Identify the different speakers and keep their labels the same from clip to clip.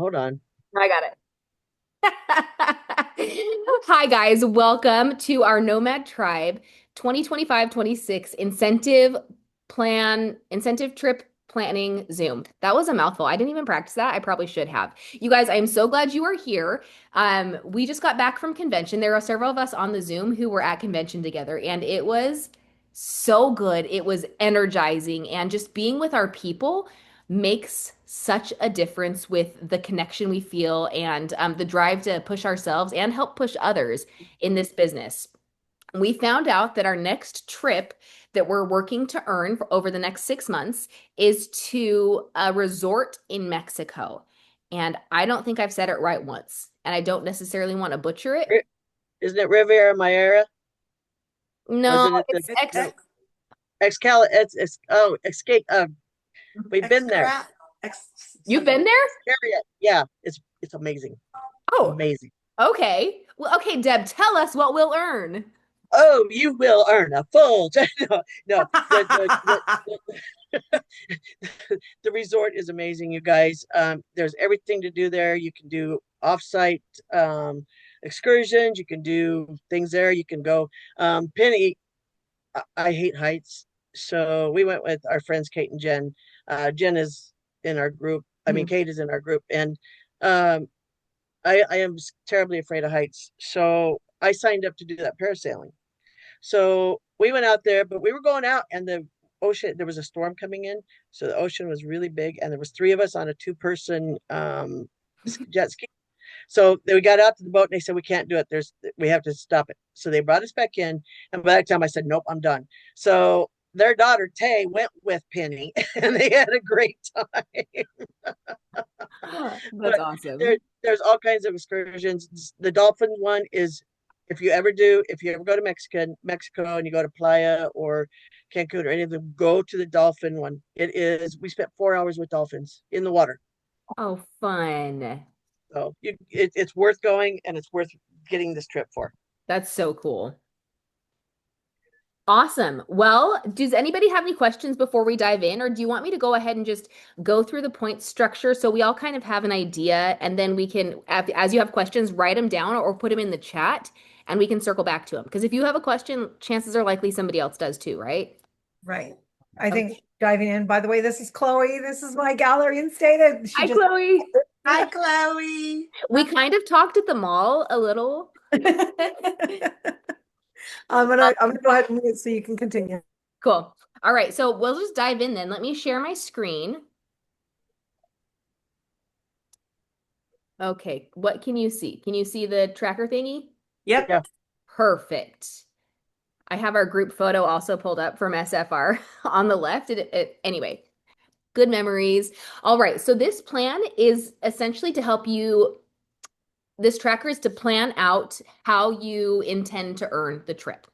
Speaker 1: hold on.
Speaker 2: I got it. Hi, guys. Welcome to our Nomad Tribe 2025-26 incentive trip planning Zoom. That was a mouthful. I didn't even practice that. I probably should have. You guys, I am so glad you are here. We just got back from convention. There are several of us on the Zoom who were at convention together, and it was so good. It was energizing, and just being with our people makes such a difference with the connection we feel and the drive to push ourselves and help push others in this business. We found out that our next trip that we're working to earn for over the next 6 months is to a resort in Mexico. And I don't think I've said it right once, and I don't necessarily want to butcher it.
Speaker 1: Ri- Isn't it Riviera Maera? Or is
Speaker 2: No,
Speaker 1: it the
Speaker 2: it's
Speaker 3: It's
Speaker 2: X.
Speaker 1: no
Speaker 3: ex,
Speaker 1: Excal? It's Escape. We've been there.
Speaker 3: extra, ex
Speaker 2: You've been
Speaker 3: something.
Speaker 2: there?
Speaker 1: Excaria. Yeah, it's amazing.
Speaker 2: Oh,
Speaker 1: Amazing.
Speaker 2: okay. Well, okay, Deb, tell us what we'll earn.
Speaker 1: Oh, you will earn a full. No, no. The resort is amazing, you guys. There's everything to do there. You can do offsite excursions. You can do things there. You can go. Penny, I hate heights, so we went with our friends Kate and Jen. Jen is in our group. I mean,
Speaker 2: Mhm.
Speaker 1: Kate is in our group, and um, I am terribly afraid of heights. So I signed up to do that parasailing. So we went out there, but we were going out, and the ocean. There was a storm coming in, so the ocean was really big, and there was three of us on a two-person jet ski. So we got out to the boat and they said we can't do it. We have to stop it. So they brought us back in, and by that time I said nope, I'm done. So their daughter Tay went with Penny, and they had a great time.
Speaker 2: That's
Speaker 1: But
Speaker 2: awesome.
Speaker 1: there's all kinds of excursions. The dolphin one is if you ever go to Mexico and you go to Playa or Cancun or any of them, go to the dolphin one. We spent 4 hours with dolphins in the water.
Speaker 2: Oh, fun.
Speaker 1: So it's worth going and it's worth getting this trip for.
Speaker 2: That's so cool. Awesome. Well, does anybody have any questions before we dive in, or do you want me to go ahead and just go through the point structure so we all kind of have an idea, and then we can, as you have questions, write them down or put them in the chat, and we can circle back to them. Because if you have a question, chances are likely somebody else does too, right?
Speaker 3: Right. I
Speaker 2: Okay.
Speaker 3: think diving in, by the way, this is Chloe. This is my gallery in Stated. She
Speaker 2: Hi,
Speaker 3: just
Speaker 2: Chloe.
Speaker 4: Hi, Chloe.
Speaker 2: We kind of talked at the mall a little.
Speaker 3: I'm gonna go ahead and mute so you can continue.
Speaker 2: Cool. All right, so we'll just dive in then. Let me share my screen. Okay, what can you see? Can you see the tracker thingy?
Speaker 3: Yep.
Speaker 1: Yeah.
Speaker 2: Perfect. I have our group photo also pulled up from SFR on the left. Anyway, good memories. All right, so this plan is essentially to help you. This tracker is to plan out how you intend to earn the trip.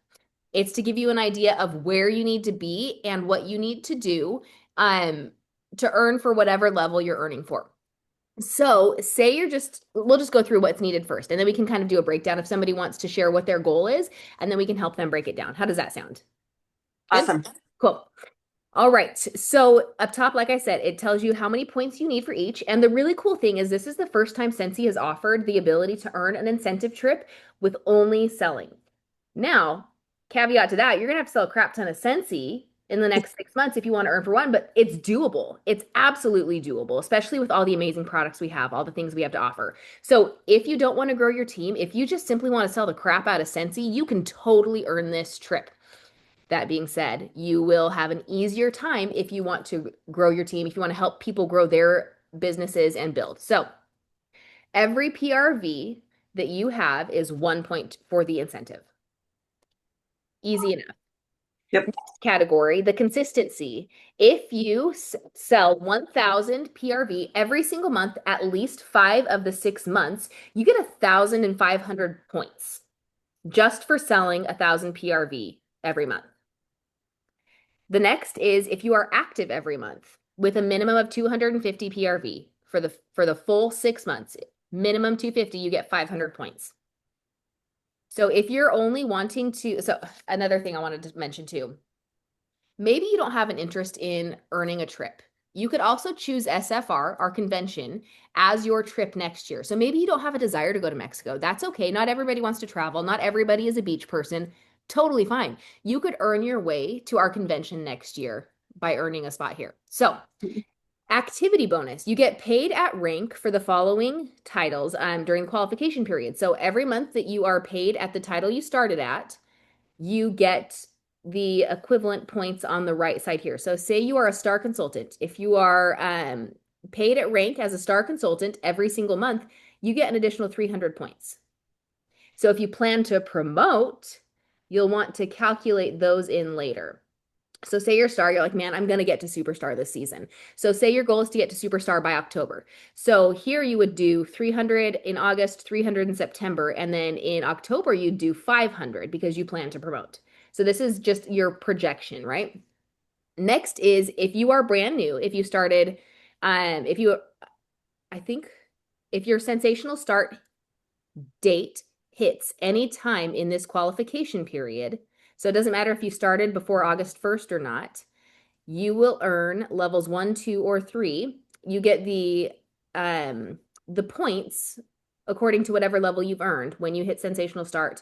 Speaker 2: It's to give you an idea of where you need to be and what you need to do um, to earn for whatever level you're earning for. So, say we'll just go through what's needed first, and then we can kind of do a breakdown if somebody wants to share what their goal is, and then we can help them break it down. How does that sound? Good?
Speaker 4: Awesome.
Speaker 2: Cool. All right. So, up top, like I said, it tells you how many points you need for each. And the really cool thing is, this is the first time Scentsy has offered the ability to earn an incentive trip with only selling. Now, caveat to that, you're gonna have to sell a crap ton of Scentsy in the next 6 months if you want to earn for one, but it's doable. It's absolutely doable, especially with all the amazing products we have, all the things we have to offer. So if you don't want to grow your team, if you just simply want to sell the crap out of Scentsy, you can totally earn this trip. That being said, you will have an easier time if you want to grow your team, if you want to help people grow their businesses and build. So every PRV that you have is 1 point for the incentive. Easy enough.
Speaker 4: Yep.
Speaker 2: Next category, the consistency. If you sell 1,000 PRV every single month, at least 5 of the 6 months, you get 1,500 points just for selling 1,000 PRV every month. The next is if you are active every month with a minimum of 250 PRV for the full 6 months, minimum 250, you get 500 points. So if you're only wanting to, so another thing I wanted to mention too, maybe you don't have an interest in earning a trip. You could also choose SFR, our convention, as your trip next year. So maybe you don't have a desire to go to Mexico. That's okay. Not everybody wants to travel. Not everybody is a beach person. Totally fine. You could earn your way to our convention next year by earning a spot here. So, activity bonus. You get paid at rank for the following titles during the qualification period. So every month that you are paid at the title you started at, you get the equivalent points on the right side here. So say you are a star consultant. If you are paid at rank as a star consultant every single month, you get an additional 300 points. So if you plan to promote, you'll want to calculate those in later. So say you're a star, you're like, man, I'm going to get to superstar this season. So say your goal is to get to superstar by October. So here you would do 300 in August, 300 in September, and then in October you'd do 500 because you plan to promote. So this is just your projection, right? Next is if you are brand new, if you started, if you, I think if your sensational start date hits any time in this qualification period, so it doesn't matter if you started before August 1st or not, you will earn levels 1, 2, or 3. You get the points according to whatever level you've earned when you hit sensational start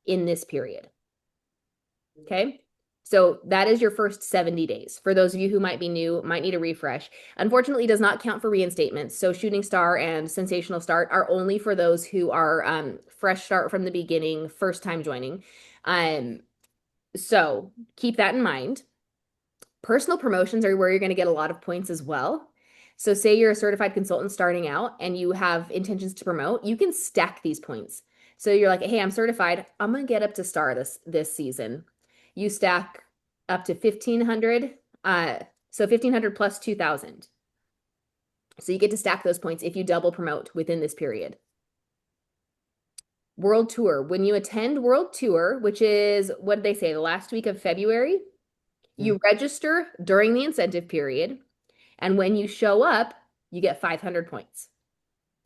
Speaker 2: in this period. Okay? So that is your first 70 days. For those of you who might be new, might need a refresh. Unfortunately, it does not count for reinstatements. So Shooting Star and Sensational Start are only for those who are fresh start from the beginning, first time joining. So keep that in mind. Personal promotions are where you're going to get a lot of points as well. So say you're a certified consultant starting out and you have intentions to promote, you can stack these points. So you're like, hey, I'm certified. I'm going to get up to star this season. You stack up to 1,500. So 1,500 plus 2,000. So you get to stack those points if you double promote within this period. World Tour. When you attend World Tour, which is, what did they say, the last week of February, you register during the incentive period, and when you show up, you get 500 points.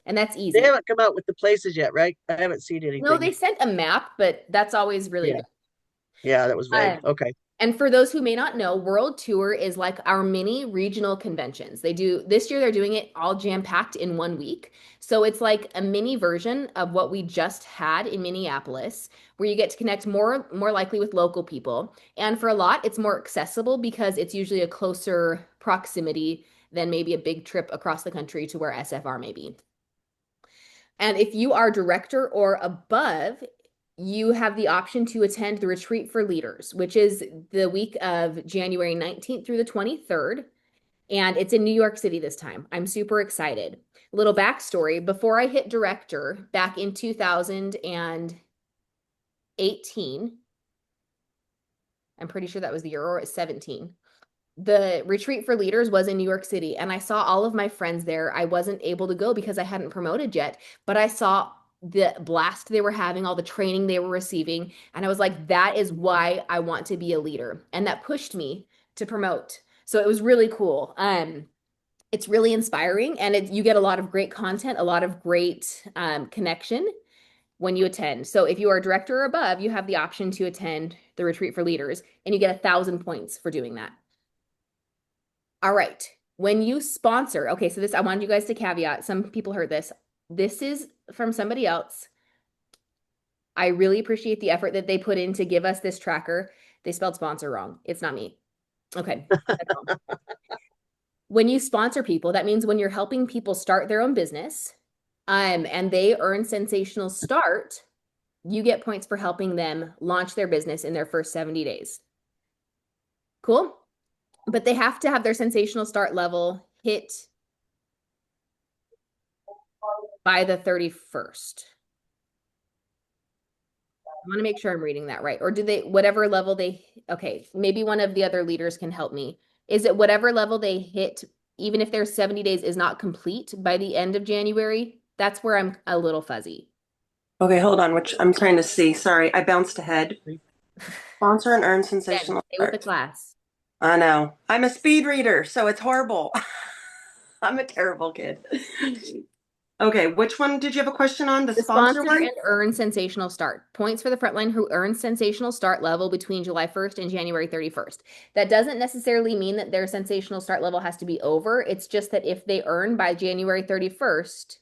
Speaker 2: And that's
Speaker 1: They
Speaker 2: easy.
Speaker 1: haven't come out with the places yet, right? I haven't seen
Speaker 2: No, they
Speaker 1: anything.
Speaker 2: sent a map, but that's always really
Speaker 1: Yeah.
Speaker 2: vague.
Speaker 1: Yeah, that was vague. Okay.
Speaker 2: And for those who may not know, World Tour is like our mini regional conventions. They do this year, they're doing it all jam-packed in 1 week. So it's like a mini version of what we just had in Minneapolis, where you get to connect more likely with local people. And for a lot, it's more accessible because it's usually a closer proximity than maybe a big trip across the country to where SFR may be. And if you are director or above, you have the option to attend the Retreat for Leaders, which is the week of January 19th through the 23rd. And it's in New York City this time. I'm super excited. Little backstory, before I hit director back in 2018, I'm pretty sure that was the year, or 17. The Retreat for Leaders was in New York City, and I saw all of my friends there. I wasn't able to go because I hadn't promoted yet, but I saw the blast they were having, all the training they were receiving, and I was like, that is why I want to be a leader. And that pushed me to promote. So it was really cool. It's really inspiring, and you get a lot of great content, a lot of great connection when you attend. So if you are a director or above, you have the option to attend the Retreat for Leaders, and you get 1,000 points for doing that. All right. When you sponsor, okay, so this, I wanted you guys to caveat. Some people heard this. This is from somebody else. I really appreciate the effort that they put in to give us this tracker. They spelled sponsor wrong. It's not me. Okay. When you sponsor people, that means when you're helping people start their own business, and they earn sensational start, you get points for helping them launch their business in their first 70 days. Cool? But they have to have their sensational start level hit by the 31st. I want to make sure I'm reading that right. Or do they, whatever level okay, maybe one of the other leaders can help me. Is it whatever level they hit, even if their 70 days is not complete by the end of January? That's where I'm a little fuzzy.
Speaker 4: Okay, hold on, which I'm trying to see. Sorry, I bounced ahead. Sponsor and earn sensational
Speaker 2: Stay with the
Speaker 4: start.
Speaker 2: class.
Speaker 4: I know. I'm a speed reader, so it's horrible. I'm a terrible kid. Okay, which one did you have a question on? The
Speaker 2: The
Speaker 4: sponsor
Speaker 2: sponsor
Speaker 4: one?
Speaker 2: and earn sensational start. Points for the frontline who earn sensational start level between July 1st and January 31st. That doesn't necessarily mean that their sensational start level has to be over. It's just that if they earn by January 31st,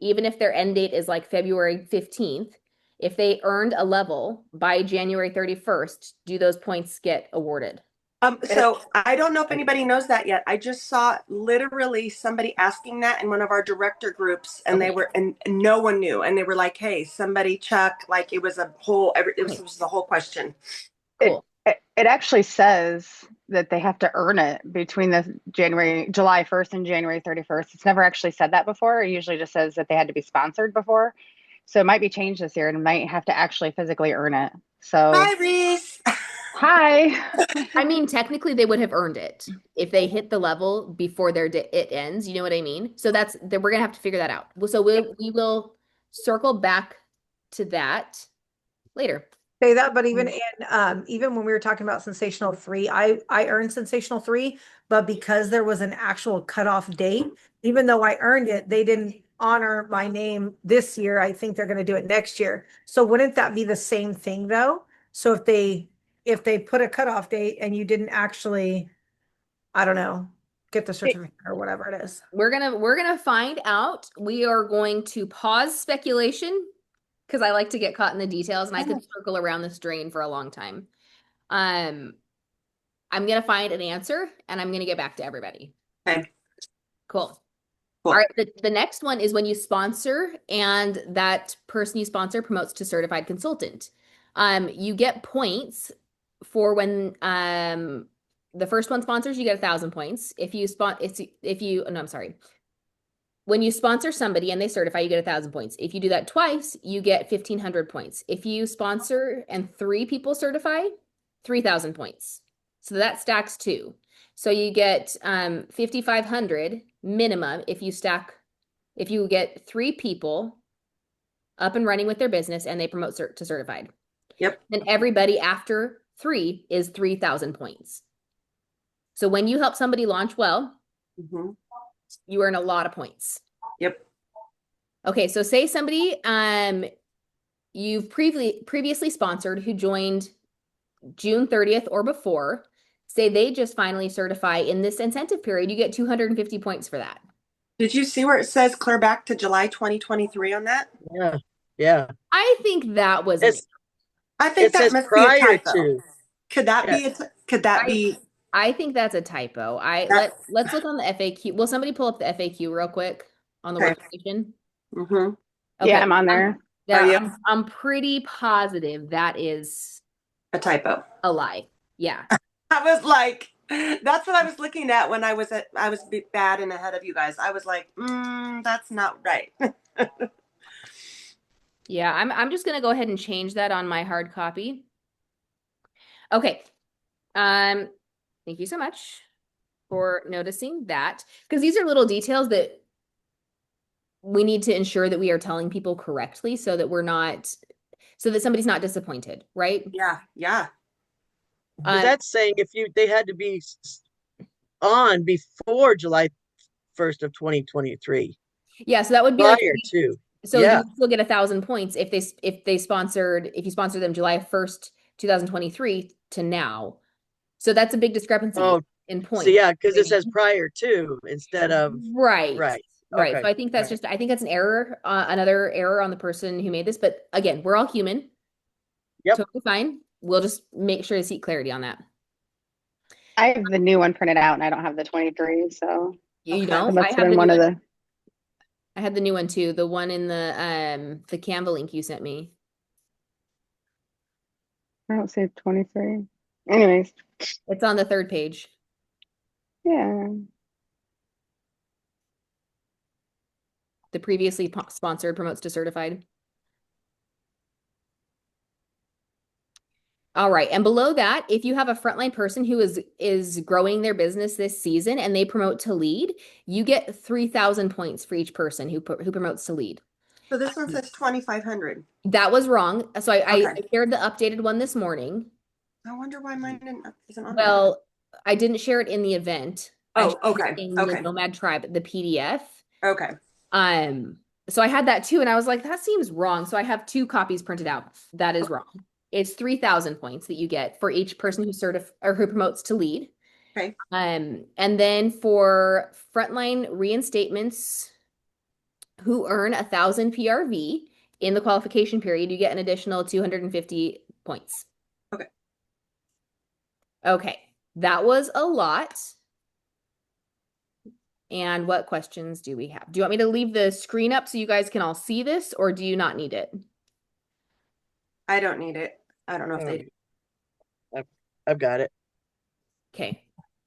Speaker 2: even if their end date is like February 15th, if they earned a level by January 31st, do those points get awarded?
Speaker 4: So I don't know if anybody knows that yet. I just saw literally somebody asking that in one of our director groups, and
Speaker 2: Okay.
Speaker 4: they were, and no one knew, and they were like, "Hey, somebody check!" Like it was a whole,
Speaker 2: Okay,
Speaker 4: it was the whole question.
Speaker 5: It,
Speaker 2: cool.
Speaker 5: it actually says that they have to earn it between the July 1st and January 31st. It's never actually said that before. It usually just says that they had to be sponsored before. So it might be changed this year and might have to actually physically earn it. So,
Speaker 4: Hi, Reese.
Speaker 5: hi.
Speaker 2: I mean, technically, they would have earned it if they hit the level before it ends. You know what I mean? So we're gonna have to figure that out. So we will circle back to that later.
Speaker 3: Say that, but even in even when we were talking about sensational three, I earned sensational three, but because there was an actual cutoff date, even though I earned it, they didn't honor my name this year. I think they're going to do it next year. So wouldn't that be the same thing though? So if they put a cutoff date and you didn't actually, I don't know, get the certificate or whatever it is.
Speaker 2: We're gonna find out. We are going to pause speculation because I like to get caught in the details, and I could circle around this drain for a long time. Um, I'm gonna find an answer, and I'm gonna get back to everybody.
Speaker 4: Okay,
Speaker 2: Cool. All
Speaker 4: cool.
Speaker 2: right, the next one is when you sponsor and that person you sponsor promotes to certified consultant. You get points for when the first one sponsors, you get 1,000 points. If you no, I'm sorry. When you sponsor somebody and they certify, you get 1,000 points. If you do that twice, you get 1,500 points. If you sponsor and 3 people certify, 3,000 points. So that stacks too. So you get 5,500 minimum if you get 3 people up and running with their business and they promote to certified.
Speaker 4: Yep.
Speaker 2: Then everybody after 3 is 3,000 points. So when you help somebody launch well,
Speaker 4: Mm-hmm.
Speaker 2: you earn a lot of points.
Speaker 4: Yep.
Speaker 2: Okay, so say somebody you've previously sponsored who joined June 30th or before, say they just finally certify in this incentive period, you get 250 points for that.
Speaker 4: Did you see where it says clear back to July 2023 on that?
Speaker 1: Yeah. Yeah.
Speaker 2: I think that was
Speaker 1: It's
Speaker 4: I think
Speaker 1: it
Speaker 4: that
Speaker 1: says
Speaker 4: must be a
Speaker 1: prior
Speaker 4: typo.
Speaker 1: to.
Speaker 4: Could that
Speaker 1: Yeah.
Speaker 4: be could that
Speaker 2: I
Speaker 4: be
Speaker 2: I think that's a typo.
Speaker 4: that?
Speaker 2: Let's look on the FAQ. Will somebody pull up the FAQ real quick on the
Speaker 4: Okay.
Speaker 2: workstation?
Speaker 4: Mm-hmm.
Speaker 5: Yeah,
Speaker 2: Okay.
Speaker 5: I'm on there.
Speaker 4: Are
Speaker 2: Yeah,
Speaker 4: you
Speaker 2: I'm pretty positive that is
Speaker 4: a typo?
Speaker 2: a lie. Yeah.
Speaker 4: I was like, that's what I was looking at when I was bad and ahead of you guys. I was like, that's not right.
Speaker 2: Yeah, I'm just gonna go ahead and change that on my hard copy. Okay. Um, thank you so much for noticing that because these are little details that we need to ensure that we are telling people correctly so that somebody's not disappointed, right?
Speaker 4: Yeah, yeah.
Speaker 1: Because that's saying if they had to be on before July 1st of 2023,
Speaker 2: Yeah, so that would be like
Speaker 1: prior to.
Speaker 2: so you
Speaker 1: Yeah.
Speaker 2: would still get 1,000 points if you sponsored them July 1st, 2023 to now. So that's a big discrepancy
Speaker 1: Oh,
Speaker 2: in
Speaker 1: so
Speaker 2: points.
Speaker 1: yeah, because it says prior to instead of
Speaker 2: Right.
Speaker 1: right.
Speaker 2: Right.
Speaker 1: Okay.
Speaker 2: So I think that's an error, another error on the person who made this. But again, we're all human.
Speaker 1: Yep.
Speaker 2: Totally fine. We'll just make sure to seek clarity on that.
Speaker 5: I have the new one printed out and I don't have the 23. So
Speaker 2: You
Speaker 4: Okay.
Speaker 2: know,
Speaker 5: it must have been one of the.
Speaker 2: I had the new one too. The one in the Canva link you sent me.
Speaker 5: I don't see 23. Anyways,
Speaker 2: It's on the third page.
Speaker 5: yeah.
Speaker 2: The previously sponsored promotes to certified. All right. And below that, if you have a frontline person who is growing their business this season and they promote to lead, you get 3,000 points for each person who promotes to lead.
Speaker 4: So this one says 2,500.
Speaker 2: That was wrong. So I
Speaker 4: Okay.
Speaker 2: shared the updated one this morning.
Speaker 4: I wonder why mine isn't on there.
Speaker 2: Well, I didn't share it in the event. I
Speaker 4: Oh,
Speaker 2: shared it
Speaker 4: okay.
Speaker 2: in the
Speaker 4: Okay.
Speaker 2: Nomad Tribe, the PDF.
Speaker 4: Okay.
Speaker 2: Um, So I had that too, and I was like, that seems wrong. So I have 2 copies printed out. That is wrong. It's 3,000 points that you get for each person who or who promotes to lead.
Speaker 4: Okay.
Speaker 2: And then for frontline reinstatements who earn 1,000 PRV in the qualification period, you get an additional 250 points.
Speaker 4: Okay.
Speaker 2: Okay, that was a lot. And what questions do we have? Do you want me to leave the screen up so you guys can all see this, or do you not need it?
Speaker 4: I don't need it. I don't know if they do.
Speaker 1: I've got it.
Speaker 2: Okay,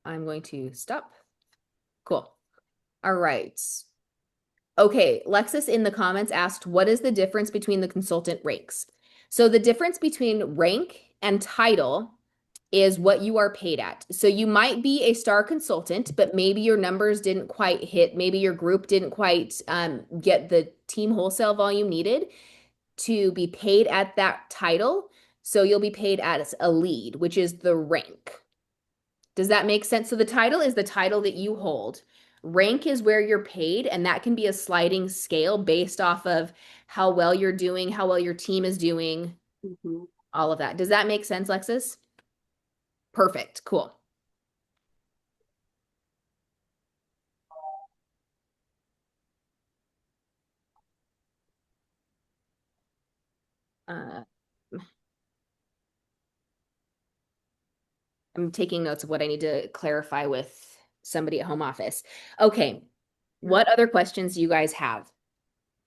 Speaker 2: I'm going to stop. Cool. All right. Okay, Lexus in the comments asked, what is the difference between the consultant ranks? So the difference between rank and title is what you are paid at. So you might be a star consultant, but maybe your numbers didn't quite hit. Maybe your group didn't quite get the team wholesale volume needed to be paid at that title. So you'll be paid as a lead, which is the rank. Does that make sense? So the title is the title that you hold. Rank is where you're paid, and that can be a sliding scale based off of how well you're doing, how well your team is doing, all of that. Does that make sense, Lexus? Perfect. Cool. Uh, I'm taking notes of what I need to clarify with somebody at home office. Okay. What other questions do you guys have?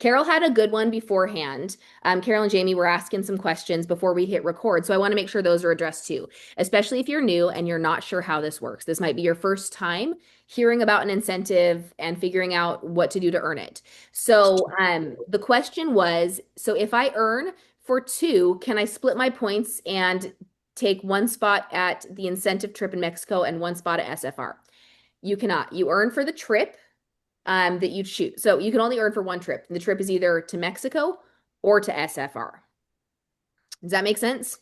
Speaker 2: Carol had a good one beforehand. Carol and Jamie were asking some questions before we hit record. So I want to make sure those are addressed too, especially if you're new and you're not sure how this works. This might be your first time hearing about an incentive and figuring out what to do to earn it. So the question was, so if I earn for 2, can I split my points and take 1 spot at the incentive trip in Mexico and 1 spot at SFR? You cannot. You earn for the trip that you choose. So you can only earn for 1 trip. The trip is either to Mexico or to SFR. Does that make sense?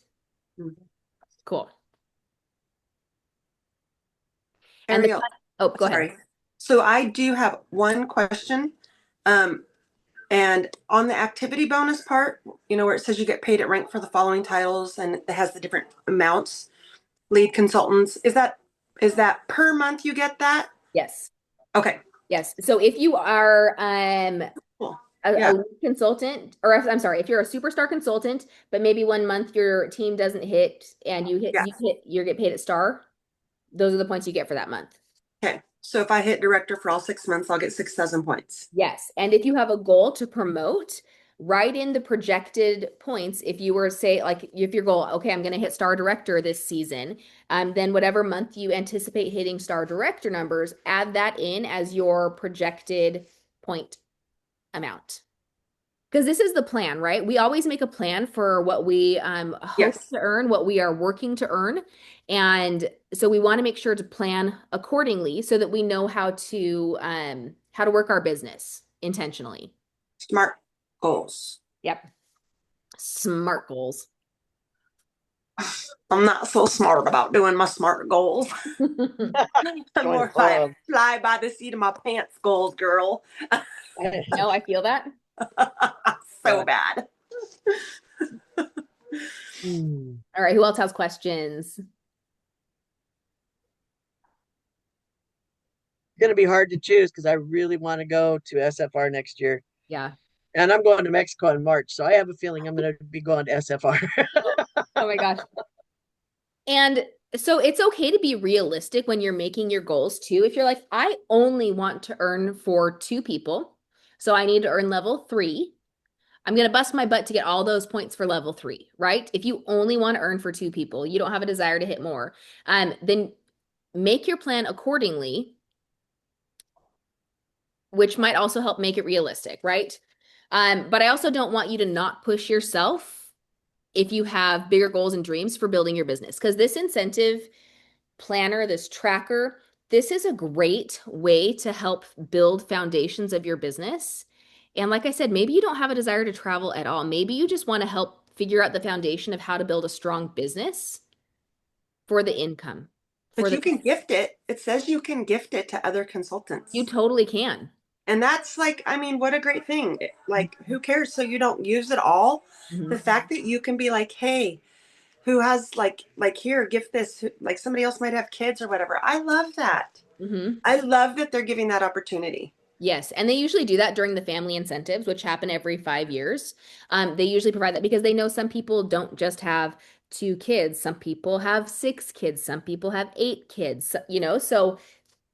Speaker 2: Cool. And
Speaker 4: Ariel,
Speaker 2: oh, go
Speaker 4: sorry.
Speaker 2: ahead.
Speaker 4: So I do have one question. And on the activity bonus part, where it says you get paid at rank for the following titles and it has the different amounts, lead consultants, is that per month you get that?
Speaker 2: Yes.
Speaker 4: Okay.
Speaker 2: Yes. So if you are
Speaker 4: Cool.
Speaker 2: a
Speaker 4: Yeah.
Speaker 2: lead consultant, or I'm sorry, if you're a superstar consultant, but maybe 1 month your team doesn't hit and you
Speaker 4: Yeah.
Speaker 2: get paid at star, those are the points you get for that month.
Speaker 4: Okay. So if I hit director for all 6 months, I'll get 6,000 points.
Speaker 2: Yes. And if you have a goal to promote, write in the projected points. If you were say like if your goal, okay, I'm going to hit star director this season, then whatever month you anticipate hitting star director numbers, add that in as your projected point amount. Because this is the plan, right? We always make a plan for what we hope
Speaker 4: Yes.
Speaker 2: to earn, what we are working to earn. And so we want to make sure to plan accordingly so that we know how to work our business intentionally.
Speaker 4: Smart goals.
Speaker 2: Yep. Smart goals.
Speaker 4: I'm not so smart about doing my smart goals. I'm more like fly by the seat of my pants goals, girl.
Speaker 2: No, I feel that.
Speaker 4: So bad.
Speaker 2: All right, who else has questions?
Speaker 1: It's going to be hard to choose because I really want to go to SFR next year.
Speaker 2: Yeah.
Speaker 1: And I'm going to Mexico in March. So I have a feeling I'm going to be going to SFR.
Speaker 2: Oh my gosh. And so it's okay to be realistic when you're making your goals too. If you're like, I only want to earn for 2 people, so I need to earn level 3. I'm going to bust my butt to get all those points for level 3, right? If you only want to earn for 2 people, you don't have a desire to hit more, then make your plan accordingly, which might also help make it realistic, right? But I also don't want you to not push yourself if you have bigger goals and dreams for building your business. Because this incentive planner, this tracker, this is a great way to help build foundations of your business. And like I said, maybe you don't have a desire to travel at all. Maybe you just want to help figure out the foundation of how to build a strong business for the income.
Speaker 4: But you can gift it. It says you can gift it to other consultants.
Speaker 2: You totally can.
Speaker 4: And that's like, I mean, what a great thing. Like, who cares? So you don't use it all. The fact that you can be like, hey, who has like here, gift this, like somebody else might have kids or whatever. I love that.
Speaker 2: Mm-hmm.
Speaker 4: I love that they're giving that opportunity.
Speaker 2: Yes, and they usually do that during the family incentives, which happen every 5 years. They usually provide that because they know some people don't just have 2 kids. Some people have 6 kids. Some people have 8 kids, so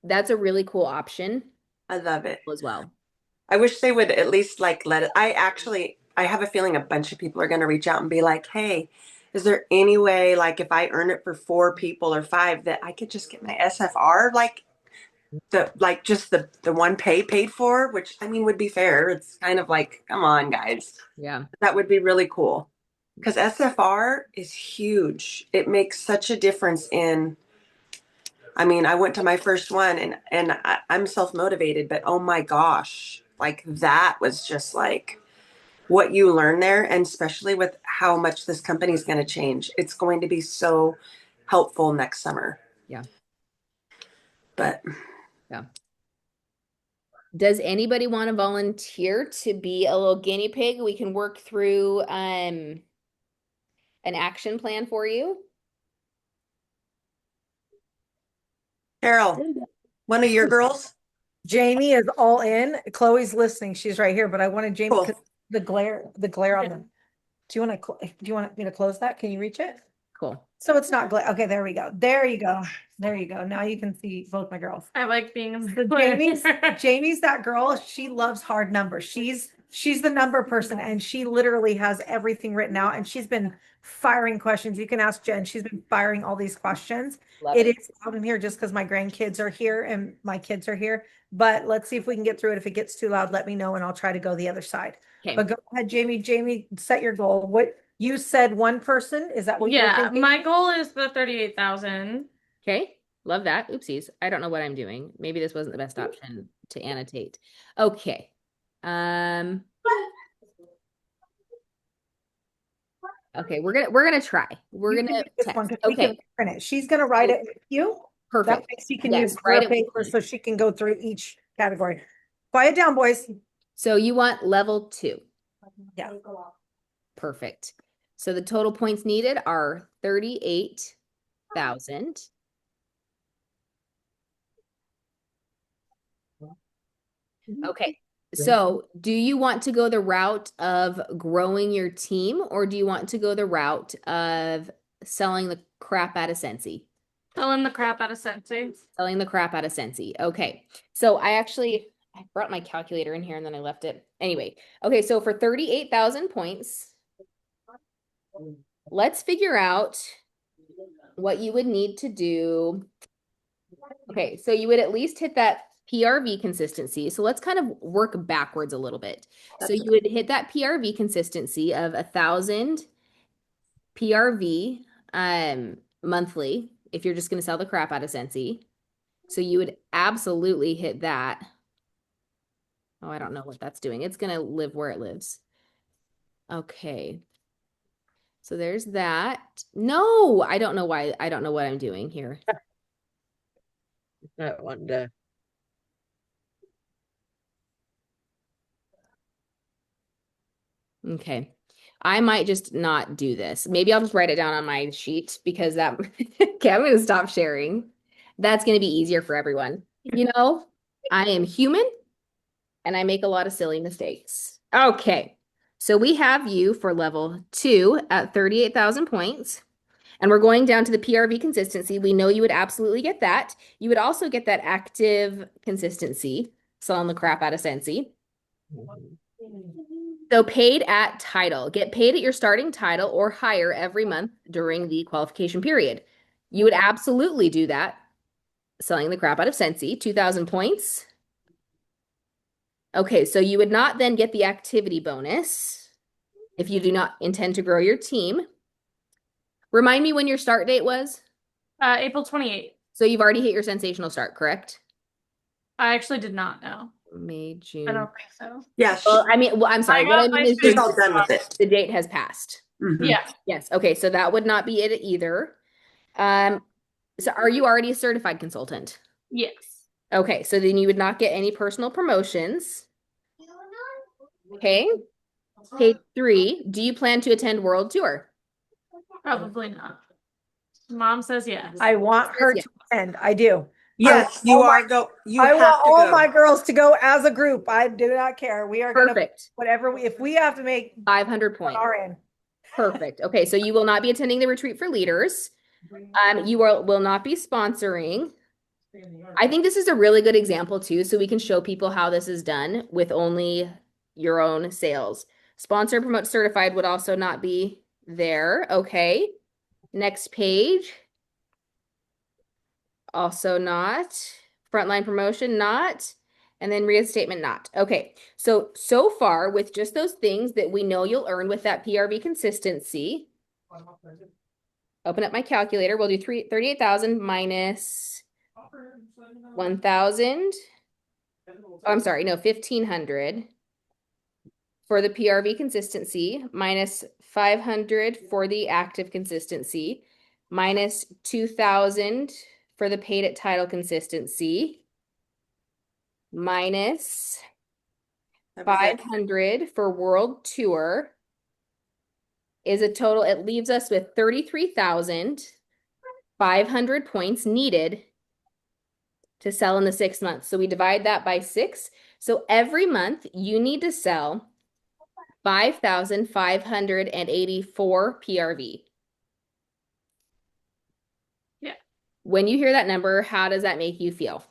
Speaker 2: that's a really cool option
Speaker 4: I love it.
Speaker 2: as well.
Speaker 4: I wish they would at least like let it. I have a feeling a bunch of people are going to reach out and be like, hey, is there any way, like, if I earn it for 4 people or 5, that I could just get my SFR, like just the one paid for, which I mean would be fair. It's kind of like, come on, guys,
Speaker 2: Yeah.
Speaker 4: that would be really cool because SFR is huge. It makes such a difference in. I mean, I went to my first one and I'm self motivated, but oh my gosh, like that was just like what you learn there, and especially with how much this company is going to change. It's going to be so helpful next summer.
Speaker 2: Yeah.
Speaker 4: But
Speaker 2: Yeah. Does anybody want to volunteer to be a little guinea pig? We can work through an action plan for you.
Speaker 4: Carol, one of your girls,
Speaker 3: Jamie is all in. Chloe's listening. She's right here, but I wanted Jamie
Speaker 4: cool.
Speaker 3: because the glare on them. Do you want me to close that? Can you reach it?
Speaker 2: Cool.
Speaker 3: So it's not glare. Okay, there we go. There you go. There you go. Now you can see both my girls.
Speaker 6: I like being in
Speaker 3: So Jamie's that girl. She loves hard numbers. She's the number person and she literally has everything written out and she's been firing questions. You can ask Jen. She's been firing all these questions.
Speaker 2: Love
Speaker 3: It
Speaker 2: it.
Speaker 3: is out in here just because my grandkids are here and my kids are here. But let's see if we can get through it. If it gets too loud, let me know and I'll try to go the other side.
Speaker 2: Okay.
Speaker 3: But go ahead, Jamie. Jamie, set your goal. What you said, one person, is that what you're
Speaker 6: Yeah,
Speaker 3: thinking?
Speaker 6: my goal is the 38,000.
Speaker 2: Okay. Love that. Oopsies. I don't know what I'm doing. Maybe this wasn't the best option to annotate. Okay. Okay, we're gonna try. We're
Speaker 3: You can
Speaker 2: gonna
Speaker 3: do this
Speaker 2: test.
Speaker 3: one because we can
Speaker 2: Okay,
Speaker 3: print it. She's gonna write it with you. That
Speaker 2: perfect.
Speaker 3: way she can
Speaker 2: Yes,
Speaker 3: use
Speaker 2: write
Speaker 3: her
Speaker 2: it with
Speaker 3: paper
Speaker 2: me.
Speaker 3: so she can go through each category. Quiet down, boys.
Speaker 2: So you want level 2.
Speaker 3: Yeah.
Speaker 2: Perfect. So the total points needed are 38,000. Okay. So do you want to go the route of growing your team or do you want to go the route of selling the crap out of Scentsy?
Speaker 6: Selling the crap out of Scentsy.
Speaker 2: Selling the crap out of Scentsy. Okay. So I brought my calculator in here and then I left it. Anyway. Okay. So for 38,000 points, let's figure out what you would need to do. Okay. So you would at least hit that PRV consistency. So let's kind of work backwards a little bit. So you would hit that PRV consistency of 1,000 PRV monthly if you're just going to sell the crap out of Scentsy. So you would absolutely hit that. Oh, I don't know what that's doing. It's going to live where it lives. Okay. So there's that. No, I don't know why. I don't know what I'm doing here.
Speaker 1: That one.
Speaker 2: Okay. I might just not do this. Maybe I'll just write it down on my sheet because that, okay, I'm going to stop sharing. That's going to be easier for everyone. I am human and I make a lot of silly mistakes. Okay. So we have you for level 2 at 38,000 points. And we're going down to the PRV consistency. We know you would absolutely get that. You would also get that active consistency, selling the crap out of Scentsy. So paid at title. Get paid at your starting title or higher every month during the qualification period. You would absolutely do that, selling the crap out of Scentsy, 2,000 points. Okay, so you would not then get the activity bonus if you do not intend to grow your team. Remind me when your start date was?
Speaker 6: April 28th.
Speaker 2: So you've already hit your sensational start, correct?
Speaker 6: I actually did not know.
Speaker 2: May, June.
Speaker 6: I don't think so.
Speaker 4: Yeah,
Speaker 2: Well, I'm sorry. What I mean is
Speaker 4: she's all done with it.
Speaker 2: the date has passed.
Speaker 4: Mhm.
Speaker 6: Yeah.
Speaker 2: Yes. Okay. So that would not be it either. So are you already a certified consultant?
Speaker 6: Yes.
Speaker 2: Okay, so then you would not get any personal promotions. Okay. Page 3, do you plan to attend World Tour?
Speaker 6: Probably not. Mom says yes.
Speaker 3: I want her
Speaker 2: Yes.
Speaker 3: to attend. I do.
Speaker 4: Yes, you are you
Speaker 3: I want
Speaker 4: have to
Speaker 3: all
Speaker 4: go.
Speaker 3: my girls to go as a group. I do not care. We are gonna
Speaker 2: Perfect.
Speaker 3: whatever if we have to make
Speaker 2: 500 points.
Speaker 3: our end.
Speaker 2: Perfect. Okay, so you will not be attending the retreat for leaders. You will not be sponsoring. I think this is a really good example too, so we can show people how this is done with only your own sales. Sponsor, promote, certified would also not be there. Okay. Next page. Also not. Frontline promotion, not. And then reinstatement, not. Okay. So far, with just those things that we know you'll earn with that PRV consistency, open up my calculator. We'll do 38,000 minus 1,000. Oh, I'm sorry. No, 1,500 for the PRV consistency minus 500 for the active consistency minus 2,000 for the paid at title consistency minus
Speaker 4: That was it.
Speaker 2: 500 for world tour is a total. It leaves us with 33,500 points needed to sell in the 6 months. So we divide that by 6. So every month you need to sell 5,584 PRV.
Speaker 6: Yeah.
Speaker 2: When you hear that number, how does that make you feel?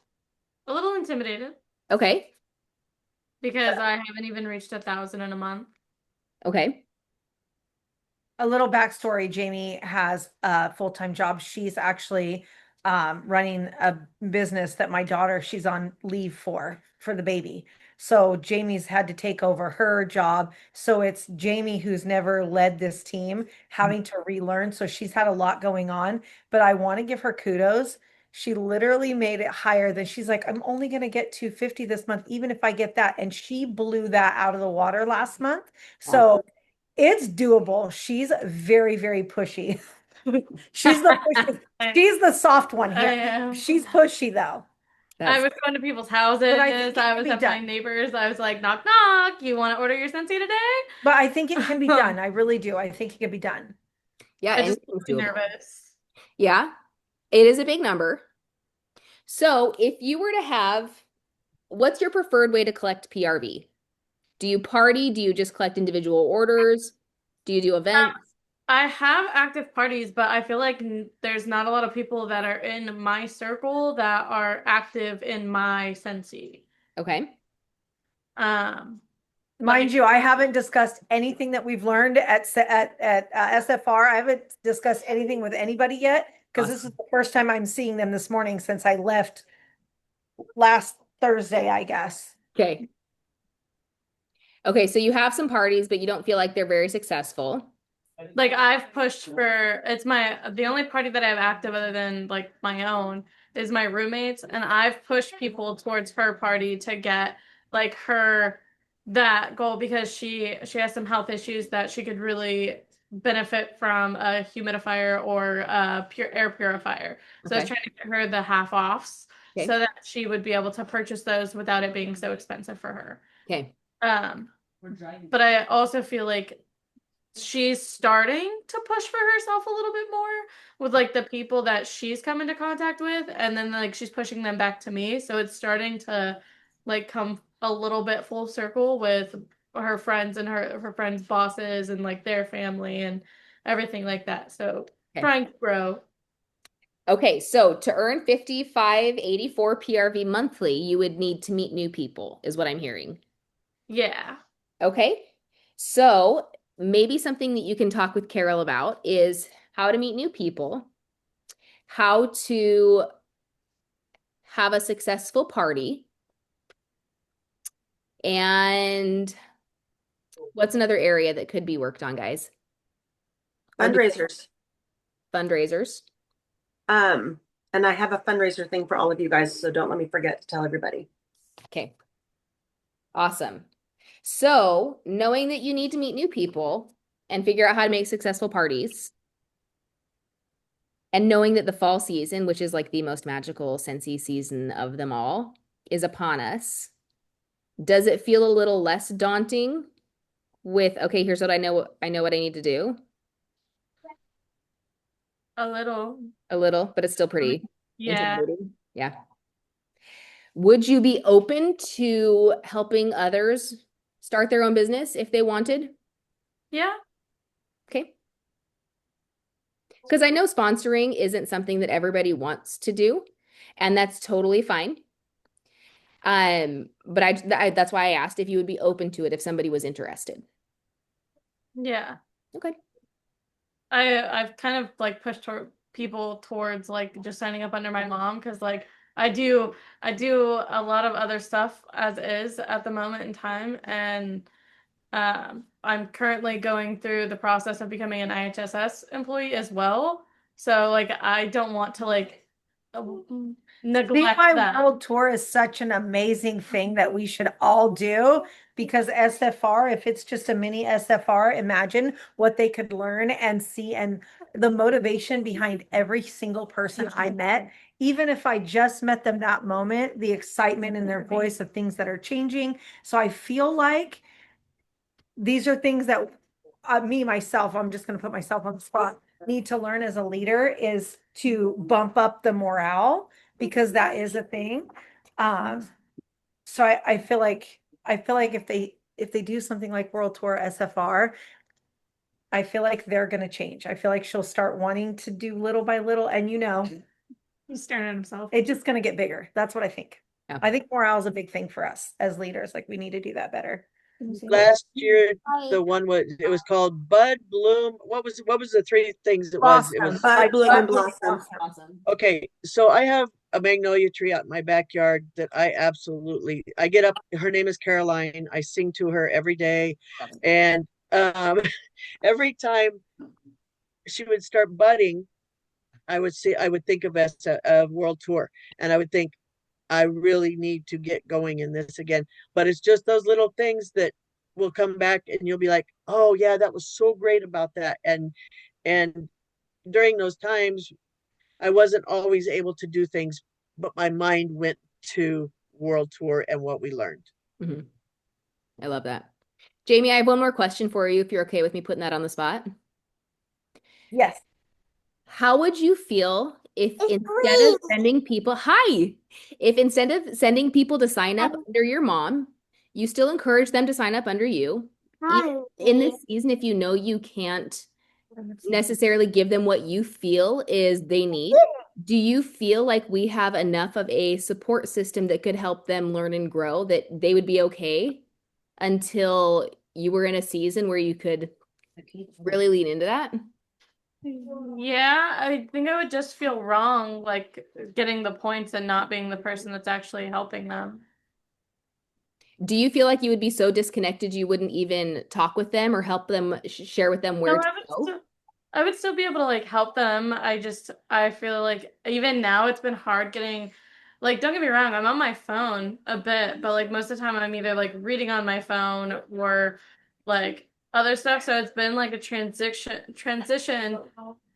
Speaker 6: A little intimidated
Speaker 2: Okay.
Speaker 6: because I haven't even reached 1,000 in a month.
Speaker 2: Okay.
Speaker 3: A little backstory, Jamie has a full-time job. She's actually running a business that my daughter, she's on leave for the baby. So Jamie's had to take over her job. So it's Jamie who's never led this team having to relearn. So she's had a lot going on, but I want to give her kudos. She literally made it higher than she's like, I'm only going to get 250 this month, even if I get that. And she blew that out of the water last month. So it's doable. She's very, very pushy. She's the pushy. She's the soft one
Speaker 6: I
Speaker 3: here.
Speaker 6: am.
Speaker 3: She's pushy though.
Speaker 6: I was going to people's houses.
Speaker 3: But I think it
Speaker 6: I
Speaker 3: can
Speaker 6: was
Speaker 3: be
Speaker 6: at my
Speaker 3: done.
Speaker 6: neighbors. I was like, knock, knock. You want to order your Scentsy today?
Speaker 3: But I think it can be done. I really do. I think it can be done.
Speaker 2: Yeah,
Speaker 6: I just
Speaker 2: anything's
Speaker 6: be
Speaker 2: doable.
Speaker 6: nervous.
Speaker 2: Yeah, it is a big number. So if you were to have, what's your preferred way to collect PRV? Do you party? Do you just collect individual orders? Do you do events?
Speaker 6: I have active parties, but I feel like there's not a lot of people that are in my circle that are active in my Scentsy.
Speaker 2: Okay.
Speaker 3: Mind you, I haven't discussed anything that we've learned at SFR. I haven't discussed anything with anybody yet because this is the first time I'm seeing them this morning since I left last Thursday, I guess.
Speaker 2: Okay. Okay, so you have some parties, but you don't feel like they're very successful.
Speaker 6: Like I've pushed for the only party that I have active other than like my own is my roommates, and I've pushed people towards her party to get like her that goal because she has some health issues that she could really benefit from a humidifier or a pure air purifier. So I was
Speaker 2: Okay.
Speaker 6: trying to get her the half offs
Speaker 2: Okay.
Speaker 6: so that she would be able to purchase those without it being so expensive for her.
Speaker 2: Okay.
Speaker 6: But I also feel like she's starting to push for herself a little bit more with like the people that she's come into contact with, and then like she's pushing them back to me. So it's starting to like come a little bit full circle with her friends and her friends' bosses and like their family and everything like that. So trying to grow.
Speaker 2: Okay, so to earn 5,584 PRV monthly, you would need to meet new people, is what I'm hearing.
Speaker 6: Yeah.
Speaker 2: Okay, so maybe something that you can talk with Carol about is how to meet new people, how to have a successful party, and what's another area that could be worked on, guys?
Speaker 4: Fundraisers.
Speaker 2: Fundraisers.
Speaker 4: And I have a fundraiser thing for all of you guys, so don't let me forget to tell everybody.
Speaker 2: Okay. Awesome. So, knowing that you need to meet new people and figure out how to make successful parties, And knowing that the fall season, which is like the most magical Scentsy season of them all, is upon us, does it feel a little less daunting with, okay, here's what I know what I need to do?
Speaker 6: A little.
Speaker 2: A little, but it's still pretty
Speaker 6: Yeah.
Speaker 2: intimidating. Yeah. Would you be open to helping others start their own business if they wanted?
Speaker 6: Yeah.
Speaker 2: Okay. Because I know sponsoring isn't something that everybody wants to do, and that's totally fine. But that's why I asked if you would be open to it if somebody was interested.
Speaker 6: Yeah.
Speaker 2: Okay.
Speaker 6: I've kind of like pushed people towards like just signing up under my mom because like I do a lot of other stuff as is at the moment in time, and I'm currently going through the process of becoming an IHSS employee as well. So like I don't want to like uh,
Speaker 3: See,
Speaker 6: neglect
Speaker 3: my
Speaker 6: that.
Speaker 3: world tour is such an amazing thing that we should all do because SFR, if it's just a mini SFR, imagine what they could learn and see and the motivation behind every single person I met. Even if I just met them that moment, the excitement in their voice of things that are changing. So I feel like these are things that me myself, I'm just going to put myself on the spot, need to learn as a leader is to bump up the morale because that is a thing. So I feel like if they do something like World Tour SFR, I feel like they're going to change. I feel like she'll start wanting to do little by little, and
Speaker 6: He's staring at himself.
Speaker 3: it's just going to get bigger. That's what I think.
Speaker 2: Yeah.
Speaker 3: I think morale is a big thing for us as leaders. Like we need to do that better.
Speaker 1: Last year, the one it was called Bud Bloom. What was the three things it was? It
Speaker 3: Blossom.
Speaker 1: was
Speaker 4: Bud,
Speaker 3: Like
Speaker 4: bloom, and blossom.
Speaker 2: Awesome.
Speaker 1: okay. So I have a magnolia tree out in my backyard that I get up. Her name is Caroline. I sing to her every day, and every time she would start budding, I would think of as a world tour, and I would think I really need to get going in this again. But it's just those little things that will come back and you'll be like, oh yeah, that was so great about that. And during those times, I wasn't always able to do things, but my mind went to world tour and what we learned.
Speaker 2: Mm-hmm. I love that. Jamie, I have one more question for you if you're okay with me putting that on the spot.
Speaker 3: Yes.
Speaker 2: How would you feel if
Speaker 3: It's
Speaker 2: instead of
Speaker 3: free.
Speaker 2: sending people, hi, if instead of sending people to sign up under your mom, you still encourage them to sign up under you? Even in this season, if you know you can't necessarily give them what you feel is they need, do you feel like we have enough of a support system that could help them learn and grow that they would be okay until you were in a season where you could really lean into that?
Speaker 6: Yeah, I think I would just feel wrong, like getting the points and not being the person that's actually helping them.
Speaker 2: Do you feel like you would be so disconnected you wouldn't even talk with them or help them share with them where
Speaker 6: No,
Speaker 2: to go?
Speaker 6: I would still be able to like help them. I feel like even now it's been hard getting like don't get me wrong, I'm on my phone a bit, but like most of the time I'm either like reading on my phone or like other stuff. So it's been like a transition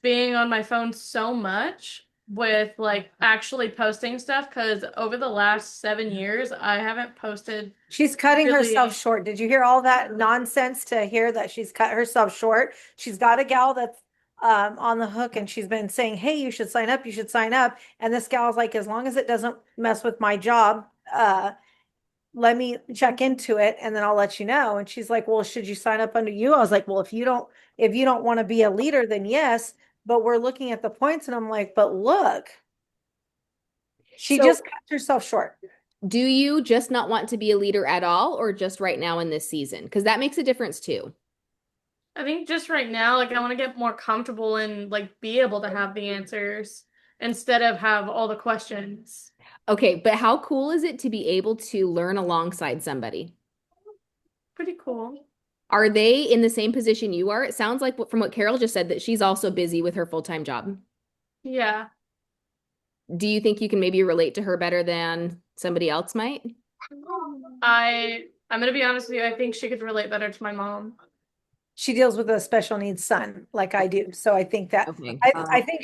Speaker 6: being on my phone so much with like actually posting stuff because over the last 7 years I haven't posted
Speaker 3: She's cutting
Speaker 6: really.
Speaker 3: herself short. Did you hear all that nonsense to hear that she's cut herself short? She's got a gal that's on the hook and she's been saying, hey, you should sign up, you should sign up. And this gal's like, as long as it doesn't mess with my job, let me check into it and then I'll let you know. And she's like, well, should you sign up under you? I was like, well, if you don't want to be a leader, then yes, but we're looking at the points. And I'm like, but look, she
Speaker 2: So
Speaker 3: just cut herself short.
Speaker 2: do you just not want to be a leader at all or just right now in this season? Because that makes a difference too.
Speaker 6: I think just right now, like I want to get more comfortable and like be able to have the answers instead of have all the questions.
Speaker 2: Okay, but how cool is it to be able to learn alongside somebody?
Speaker 6: Pretty cool.
Speaker 2: Are they in the same position you are? It sounds like from what Carol just said that she's also busy with her full-time job.
Speaker 6: Yeah.
Speaker 2: Do you think you can maybe relate to her better than somebody else might?
Speaker 6: I'm gonna be honest with you, I think she could relate better to my mom.
Speaker 3: She deals with a special needs son like I do. So I think that
Speaker 2: Okay.
Speaker 3: I think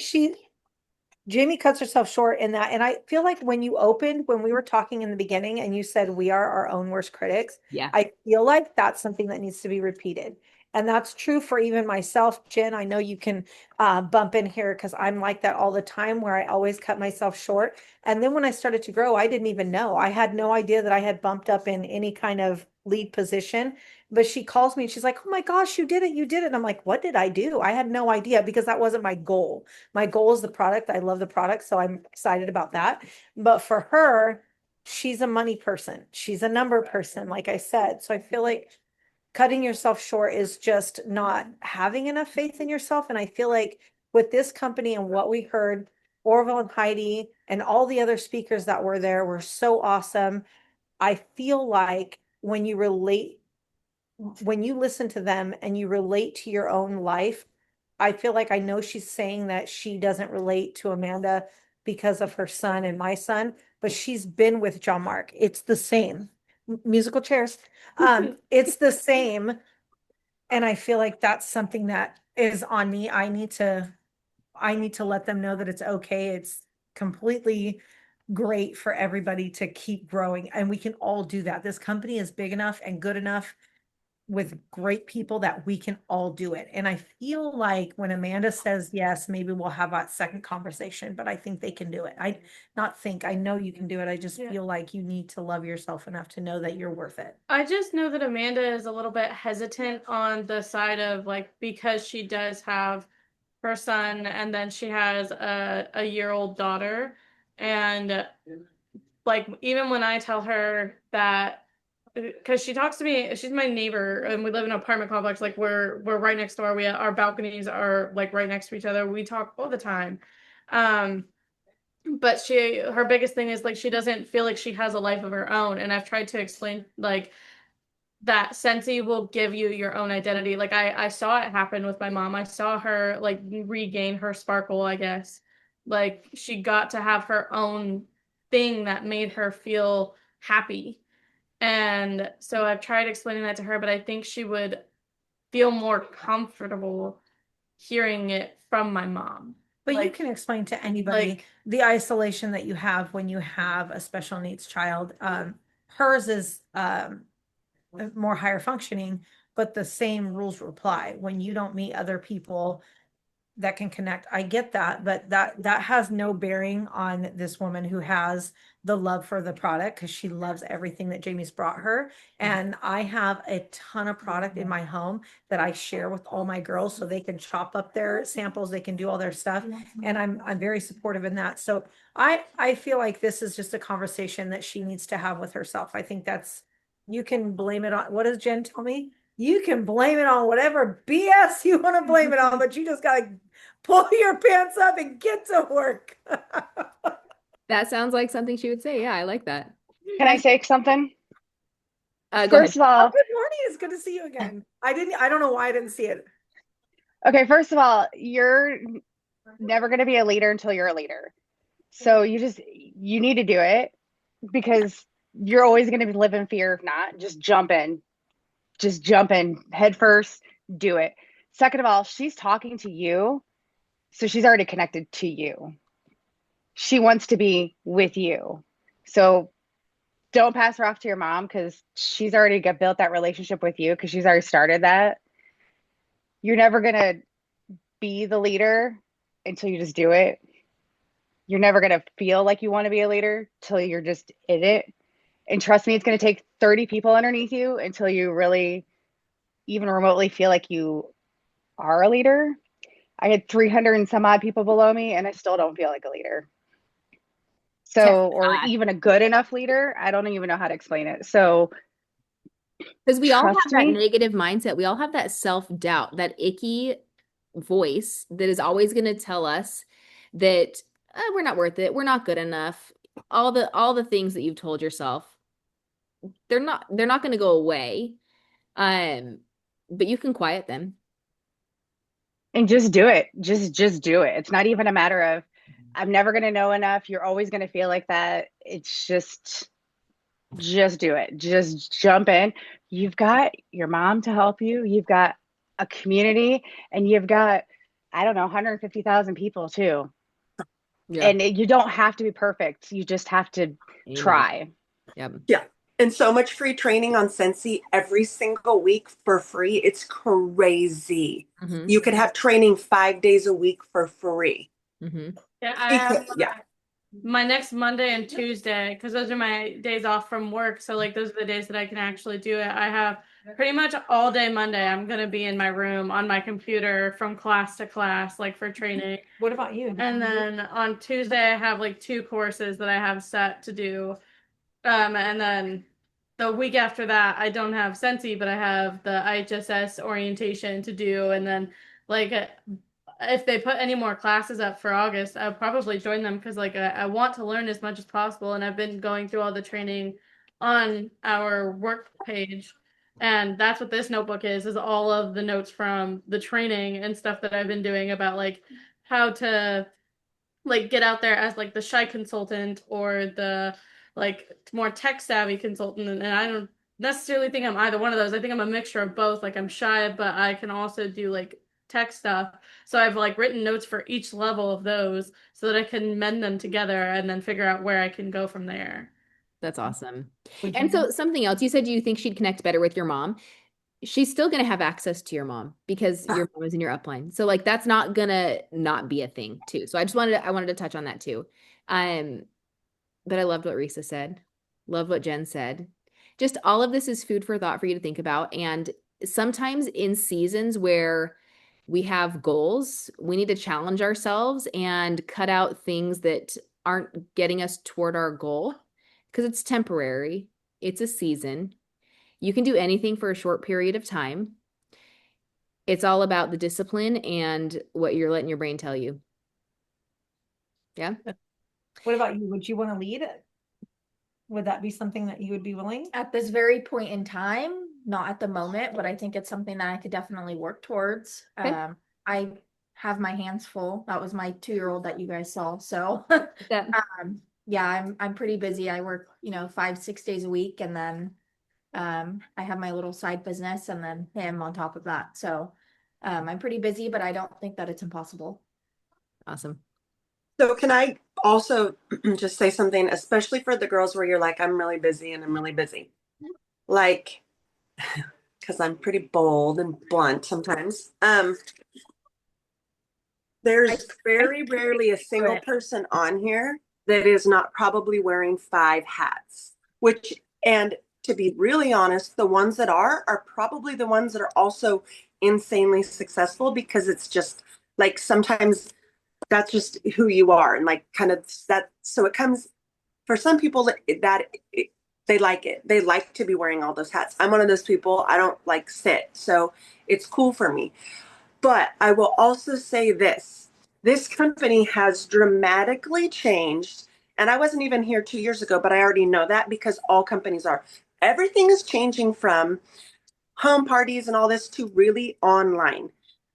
Speaker 3: Jamie cuts herself short in that. And I feel like when you opened, when we were talking in the beginning and you said we are our own worst critics,
Speaker 2: Yeah.
Speaker 3: I feel like that's something that needs to be repeated. And that's true for even myself, Jen. I know you can bump in here because I'm like that all the time where I always cut myself short. And then when I started to grow, I didn't even know. I had no idea that I had bumped up in any kind of lead position. But she calls me and she's like, oh my gosh, you did it. You did it. And I'm like, what did I do? I had no idea because that wasn't my goal. My goal is the product. I love the product, so I'm excited about that. But for her, she's a money person. She's a number person, like I said. So I feel like cutting yourself short is just not having enough faith in yourself. And I feel like with this company and what we heard, Orville and Heidi and all the other speakers that were there were so awesome. I feel like when you listen to them and you relate to your own life, I feel like I know she's saying that she doesn't relate to Amanda because of her son and my son, but she's been with John Mark. It's the same. Musical chairs. It's the same. And I feel like that's something that is on me. I need to let them know that it's okay. It's completely great for everybody to keep growing. And we can all do that. This company is big enough and good enough with great people that we can all do it. And I feel like when Amanda says yes, maybe we'll have that second conversation, but I think they can do it. I not think, I know you can do it. I just feel like you need to love yourself enough to know that you're worth it.
Speaker 6: I just know that Amanda is a little bit hesitant on the side of like because she does have her son and then she has a year-old daughter. And like even when I tell her that because she talks to me, she's my neighbor and we live in an apartment complex, like we're right next door. Our balconies are like right next to each other. We talk all the time. Um but her biggest thing is like she doesn't feel like she has a life of her own. And I've tried to explain like that Scentsy will give you your own identity. Like I saw it happen with my mom. I saw her like regain her sparkle, I guess. Like she got to have her own thing that made her feel happy. And so I've tried explaining that to her, but I think she would feel more comfortable hearing it from my mom.
Speaker 3: But you
Speaker 6: Like,
Speaker 3: can explain to anybody
Speaker 6: like
Speaker 3: the isolation that you have when you have a special needs child. Hers is more higher functioning, but the same rules apply. When you don't meet other people that can connect. I get that, but that has no bearing on this woman who has the love for the product because she loves everything that Jamie's brought her. And I have a ton of product in my home that I share with all my girls so they can chop up their samples, they can do all their stuff. And I'm very supportive in that. So I feel like this is just a conversation that she needs to have with herself. I think that's you can blame it on what does Jen tell me? You can blame it on whatever BS you want to blame it on, but you just gotta pull your pants up and get to work.
Speaker 2: That sounds like something she would say. Yeah, I like that.
Speaker 5: Can I say something?
Speaker 2: Go ahead.
Speaker 5: First of all,
Speaker 3: Good morning. It's good to see you again. I don't know why I didn't see it.
Speaker 5: okay, first of all, you're never going to be a leader until you're a leader. So you need to do it because you're always going to live in fear if not. Just jump in head first, do it. Second of all, she's talking to you, so she's already connected to you. She wants to be with you. So don't pass her off to your mom because she's already built that relationship with you because she's already started that. You're never going to be the leader until you just do it. You're never going to feel like you want to be a leader till you're just in it. And trust me, it's going to take 30 people underneath you until you really even remotely feel like you are a leader. I had 300 and some odd people below me, and I still don't feel like a leader. So, or even a good enough leader. I don't even know how to explain it. So,
Speaker 2: Because we all have
Speaker 5: trust
Speaker 2: that
Speaker 5: me.
Speaker 2: negative mindset. We all have that self-doubt, that icky voice that is always going to tell us that we're not worth it, we're not good enough. All the things that you've told yourself, they're not going to go away. But you can quiet them.
Speaker 5: And just do it. Just do it. It's not even a matter of I'm never going to know enough. You're always going to feel like that. It's just do it. Just jump in. You've got your mom to help you. You've got a community and you've got I don't know 150,000 people too.
Speaker 2: Yeah.
Speaker 5: And you don't have to be perfect. You just have to
Speaker 2: Amen.
Speaker 5: try.
Speaker 2: Yep.
Speaker 4: Yeah. And so much free training on Scentsy every single week for free. It's crazy.
Speaker 2: Mm-hmm.
Speaker 4: You could have training 5 days a week for free.
Speaker 2: Mm-hmm.
Speaker 6: Yeah, I
Speaker 4: Because,
Speaker 6: have
Speaker 4: yeah.
Speaker 6: my next Monday and Tuesday, because those are my days off from work. So like those are the days that I can actually do it. I have pretty much all day Monday. I'm gonna be in my room on my computer from class to class, like for training.
Speaker 3: What about you?
Speaker 6: And then on Tuesday I have like 2 courses that I have set to do. And then the week after that, I don't have Scentsy, but I have the IHSS orientation to do. And then, like, if they put any more classes up for August, I'll probably join them because, like, I want to learn as much as possible. And I've been going through all the training on our work page. And that's what this notebook is all of the notes from the training and stuff that I've been doing about, like, how to like get out there as like the shy consultant or the like more tech savvy consultant, and I don't necessarily think I'm either one of those. I think I'm a mixture of both. Like I'm shy, but I can also do like tech stuff. So I've like written notes for each level of those so that I can mend them together and then figure out where I can go from there.
Speaker 2: That's awesome.
Speaker 3: Would
Speaker 2: And
Speaker 3: you?
Speaker 2: so something else, you said you think she'd connect better with your mom. She's still going to have access to your mom because your mom is in your upline. So like that's not gonna not be a thing too. So I wanted to touch on that too. Um, but I loved what Risa said. Love what Jen said. Just all of this is food for thought for you to think about. And sometimes in seasons where we have goals, we need to challenge ourselves and cut out things that aren't getting us toward our goal because it's temporary. It's a season. You can do anything for a short period of time. It's all about the discipline and what you're letting your brain tell you. Yeah.
Speaker 3: What about you? Would you want to lead it? Would that be something that you would be willing?
Speaker 7: At this very point in time, not at the moment, but I think it's something that I could definitely work towards.
Speaker 2: Okay.
Speaker 7: I have my hands full. That was my 2-year-old that you guys saw. So
Speaker 2: That
Speaker 7: yeah, I'm pretty busy. I work, 5-6 days a week, and then I have my little side business and then him on top of that. So I'm pretty busy, but I don't think that it's impossible.
Speaker 2: awesome.
Speaker 4: So can I also just say something, especially for the girls where you're like, I'm really busy and I'm really busy. Like, because I'm pretty bold and blunt sometimes. There's very rarely a single person on here that is not probably wearing 5 hats, which, and to be really honest, the ones that are probably the ones that are also insanely successful because it's just like sometimes that's just who you are and like kind of that. So it comes for some people they like it. They like to be wearing all those hats. I'm one of those people. I don't like sit. So it's cool for me. But I will also say this company has dramatically changed. And I wasn't even here 2 years ago, but I already know that because all companies are. Everything is changing from home parties and all this to really online.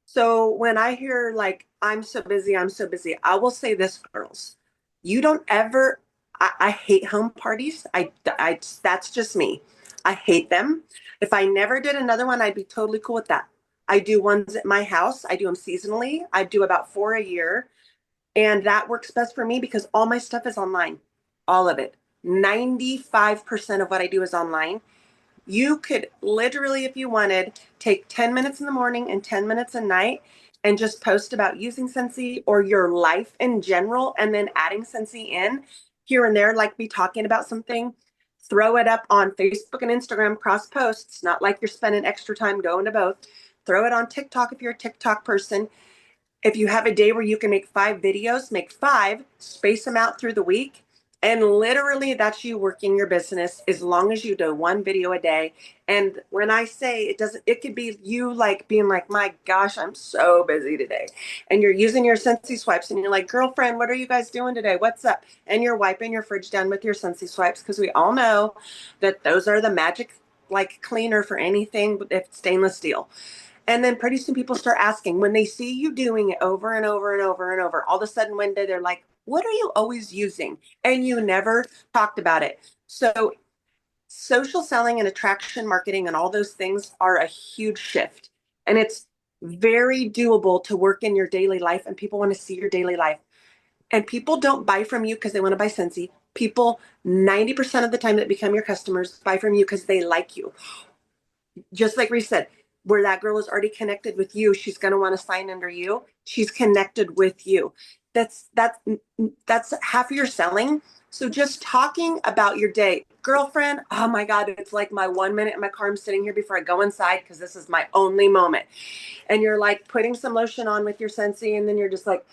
Speaker 4: So when I hear like, I'm so busy, I will say this, girls, you don't ever, I hate home parties. That's just me. I hate them. If I never did another one, I'd be totally cool with that. I do ones at my house. I do them seasonally. I do about 4 a year. And that works best for me because all my stuff is online. All of it. 95% of what I do is online. You could literally, if you wanted, take 10 minutes in the morning and 10 minutes at night and just post about using Scentsy or your life in general, and then adding Scentsy in here and there, like be talking about something. Throw it up on Facebook and Instagram, cross posts, not like you're spending extra time going to both. Throw it on TikTok if you're a TikTok person. If you have a day where you can make 5 videos, make 5, space them out through the week. And literally, that's you working your business as long as you do 1 video a day. And when I say it doesn't, it could be you like being like, my gosh, I'm so busy today. And you're using your Scentsy swipes and you're like, girlfriend, what are you guys doing today? What's up? And you're wiping your fridge down with your Scentsy swipes because we all know that those are the magic like cleaner for anything if it's stainless steel. And then pretty soon people start asking when they see you doing it over and over and over and over. All of a sudden one day they're like, what are you always using? And you never talked about it. So social selling and attraction marketing and all those things are a huge shift. And it's very doable to work in your daily life and people want to see your daily life. And people don't buy from you because they want to buy Scentsy. People 90% of the time that become your customers buy from you because they like you. Just like Reese said, where that girl is already connected with you, she's going to want to sign under you. She's connected with you. That's half of your selling. So just talking about your day, girlfriend, oh my God, it's like my 1 minute in my car. I'm sitting here before I go inside because this is my only moment. And you're like putting some lotion on with your Scentsy, and then you're just like,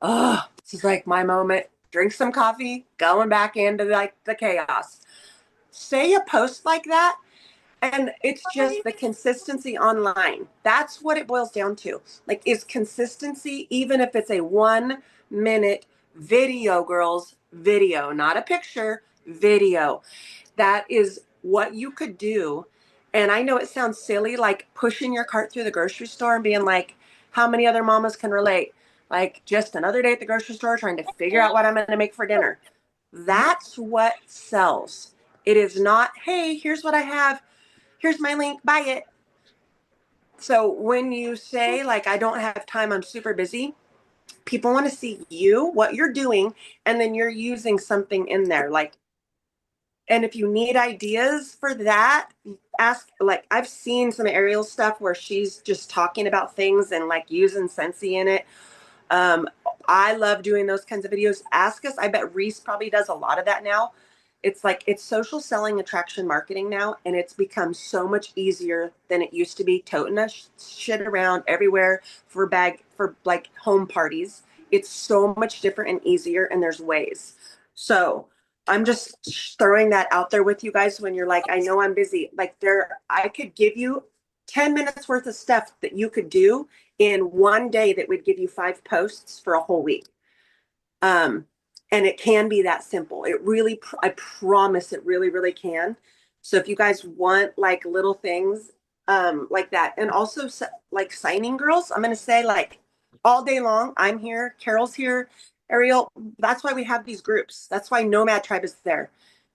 Speaker 4: oh, this is like my moment. Drink some coffee, going back into like the chaos. Say a post like that, and it's just the consistency online. That's what it boils down to. Like, is consistency, even if it's a 1 minute video, girls, video, not a picture, video. That is what you could do. And I know it sounds silly, like pushing your cart through the grocery store and being like, how many other mamas can relate? Like, just another day at the grocery store trying to figure out what I'm going to make for dinner. That's what sells. It is not, hey, here's what I have. Here's my link, buy it. So when you say, like, I don't have time, I'm super busy, people want to see you, what you're doing, and then you're using something in there. Like, and if you need ideas for that, ask. Like, I've seen some Ariel stuff where she's just talking about things and like using Scentsy in it. Um, I love doing those kinds of videos. Ask us. I bet Reese probably does a lot of that now. It's like, it's social selling, attraction marketing now, and it's become so much easier than it used to be. Toting us shit around everywhere for like home parties. It's so much different and easier, and there's ways. So I'm just throwing that out there with you guys when you're like, I know I'm busy. Like, I could give you 10 minutes worth of stuff that you could do in one day that would give you 5 posts for a whole week. Um, and it can be that simple. It really, I promise it really, really can. So if you guys want like little things like that, and also like signing girls, I'm going to say like all day long, I'm here, Carol's here, Ariel. That's why we have these groups. That's why Nomad Tribe is there.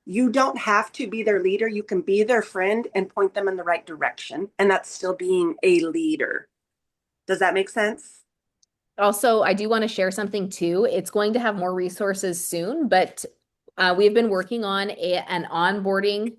Speaker 4: You don't have to be their leader. You can be their friend and point them in the right direction. And that's still being a leader. Does that make sense?
Speaker 2: Also, I do want to share something too. It's going to have more resources soon, but we've been working on an onboarding,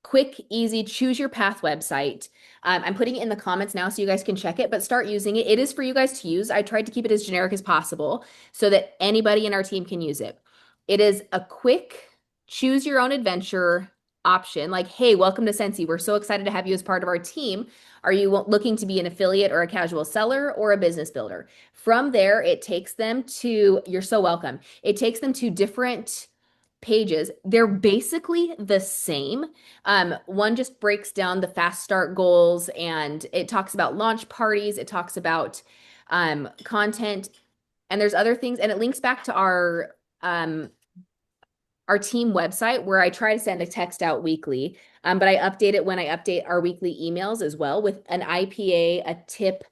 Speaker 2: quick, easy, choose your path website. I'm putting it in the comments now so you guys can check it, but start using it. It is for you guys to use. I tried to keep it as generic as possible so that anybody in our team can use it. It is a quick, choose your own adventure option. Like, hey, welcome to Scentsy. We're so excited to have you as part of our team. Are you looking to be an affiliate or a casual seller or a business builder? From there, it takes them to, you're so welcome. It takes them to different pages. They're basically the same. One just breaks down the fast start goals, and it talks about launch parties. It talks about content, and there's other things, and it links back to our team website where I try to send a text out weekly. But I update it when I update our weekly emails as well with an IPA, a tip,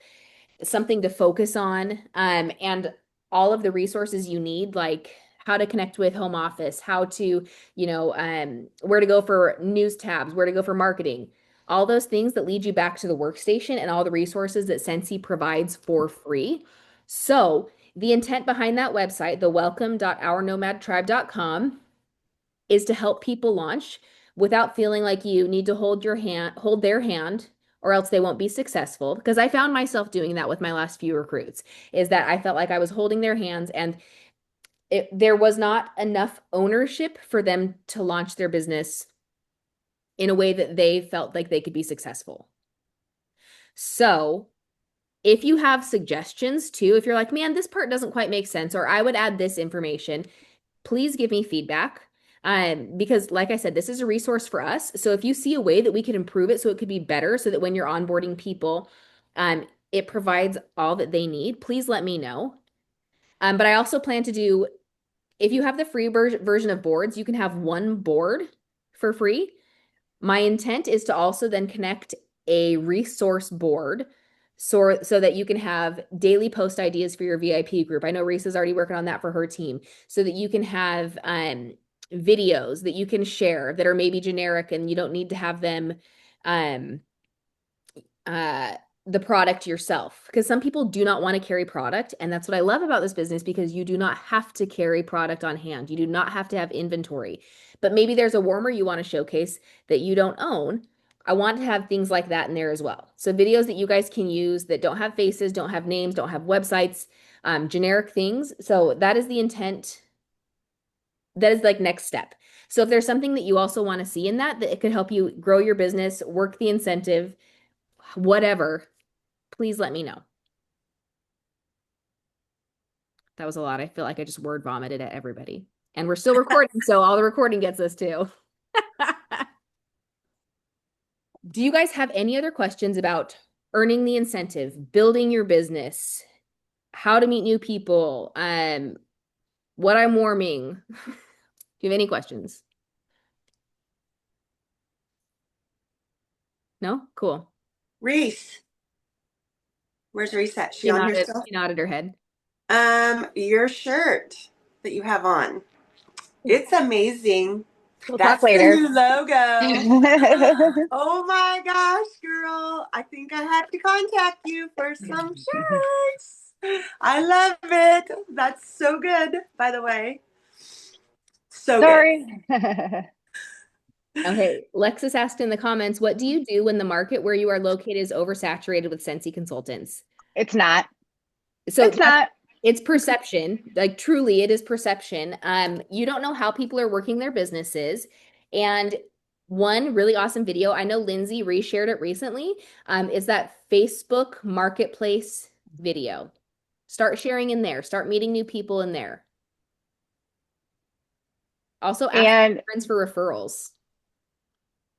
Speaker 2: something to focus on, and all of the resources you need, like how to connect with home office, how to, where to go for news tabs, where to go for marketing, all those things that lead you back to the workstation and all the resources that Scentsy provides for free. So the intent behind that website, the welcome.ournomadtribe.com, is to help people launch without feeling like you need to hold their hand, or else they won't be successful. Because I found myself doing that with my last few recruits, is that I felt like I was holding their hands, and there was not enough ownership for them to launch their business in a way that they felt like they could be successful. So if you have suggestions too, if you're like, man, this part doesn't quite make sense, or I would add this information, please give me feedback. Because like I said, this is a resource for us. So if you see a way that we could improve it so it could be better, so that when you're onboarding people, it provides all that they need, please let me know. But I also plan to do, if you have the free version of boards, you can have one board for free. My intent is to also then connect a resource board so that you can have daily post ideas for your VIP group. I know Reese is already working on that for her team, so that you can have videos that you can share that are maybe generic and you don't need to have them the product yourself, because some people do not want to carry product. And that's what I love about this business, because you do not have to carry product on hand. You do not have to have inventory. But maybe there's a warmer you want to showcase that you don't own. I want to have things like that in there as well. So videos that you guys can use that don't have faces, don't have names, don't have websites, generic things. So that is the intent. That is like next step. So if there's something that you also want to see in that, that it could help you grow your business, work the incentive, whatever, please let me know. That was a lot. I feel like I just word vomited at everybody. And we're still recording, so all the recording gets us too. Do you guys have any other questions about earning the incentive, building your business, how to meet new people, what I'm warming? Do you have any questions? No? Cool.
Speaker 4: Reese. Where's Reese at? She
Speaker 2: She
Speaker 4: on here
Speaker 2: nodded,
Speaker 4: still?
Speaker 2: she nodded her head.
Speaker 4: Your shirt that you have on. It's amazing.
Speaker 5: We'll talk
Speaker 4: That's the
Speaker 5: later.
Speaker 4: new logo. Oh my gosh, girl. I think I have to contact you for some shirts. I love it. That's so good, by the way. So good.
Speaker 5: Sorry.
Speaker 2: Okay, Lexus asked in the comments, what do you do when the market where you are located is oversaturated with Scentsy consultants?
Speaker 5: It's not.
Speaker 2: So
Speaker 5: It's not.
Speaker 2: it's perception. Like truly, it is perception. You don't know how people are working their businesses. And one really awesome video, I know Lindsay reshared it recently, is that Facebook Marketplace video. Start sharing in there. Start meeting new people in there. Also ask
Speaker 5: And
Speaker 2: friends for referrals.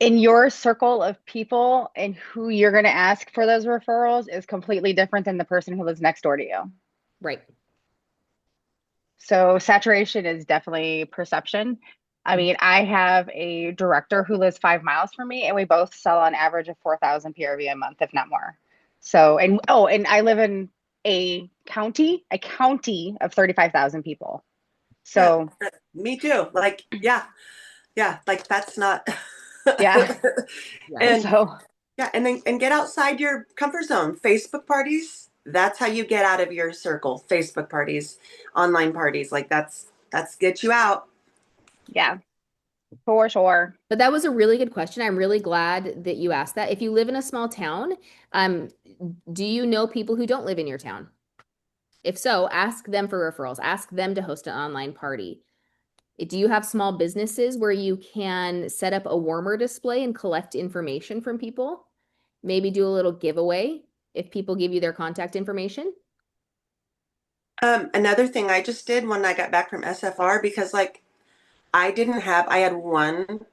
Speaker 5: in your circle of people and who you're going to ask for those referrals is completely different than the person who lives next door to you.
Speaker 2: Right.
Speaker 5: So saturation is definitely perception. I mean, I have a director who lives 5 miles from me, and we both sell on average of 4,000 PRV a month, if not more. So, and oh, and I live in a county of 35,000 people. So,
Speaker 4: Me too. Like, yeah, like that's not.
Speaker 5: yeah.
Speaker 4: And
Speaker 5: So,
Speaker 4: yeah, and then and get outside your comfort zone. Facebook parties, that's how you get out of your circle. Facebook parties, online parties, like that's get you out.
Speaker 5: yeah, for sure.
Speaker 2: But that was a really good question. I'm really glad that you asked that. If you live in a small town, do you know people who don't live in your town? If so, ask them for referrals. Ask them to host an online party. Do you have small businesses where you can set up a warmer display and collect information from people? Maybe do a little giveaway if people give you their contact information.
Speaker 4: Another thing I just did when I got back from SFR, because like I had one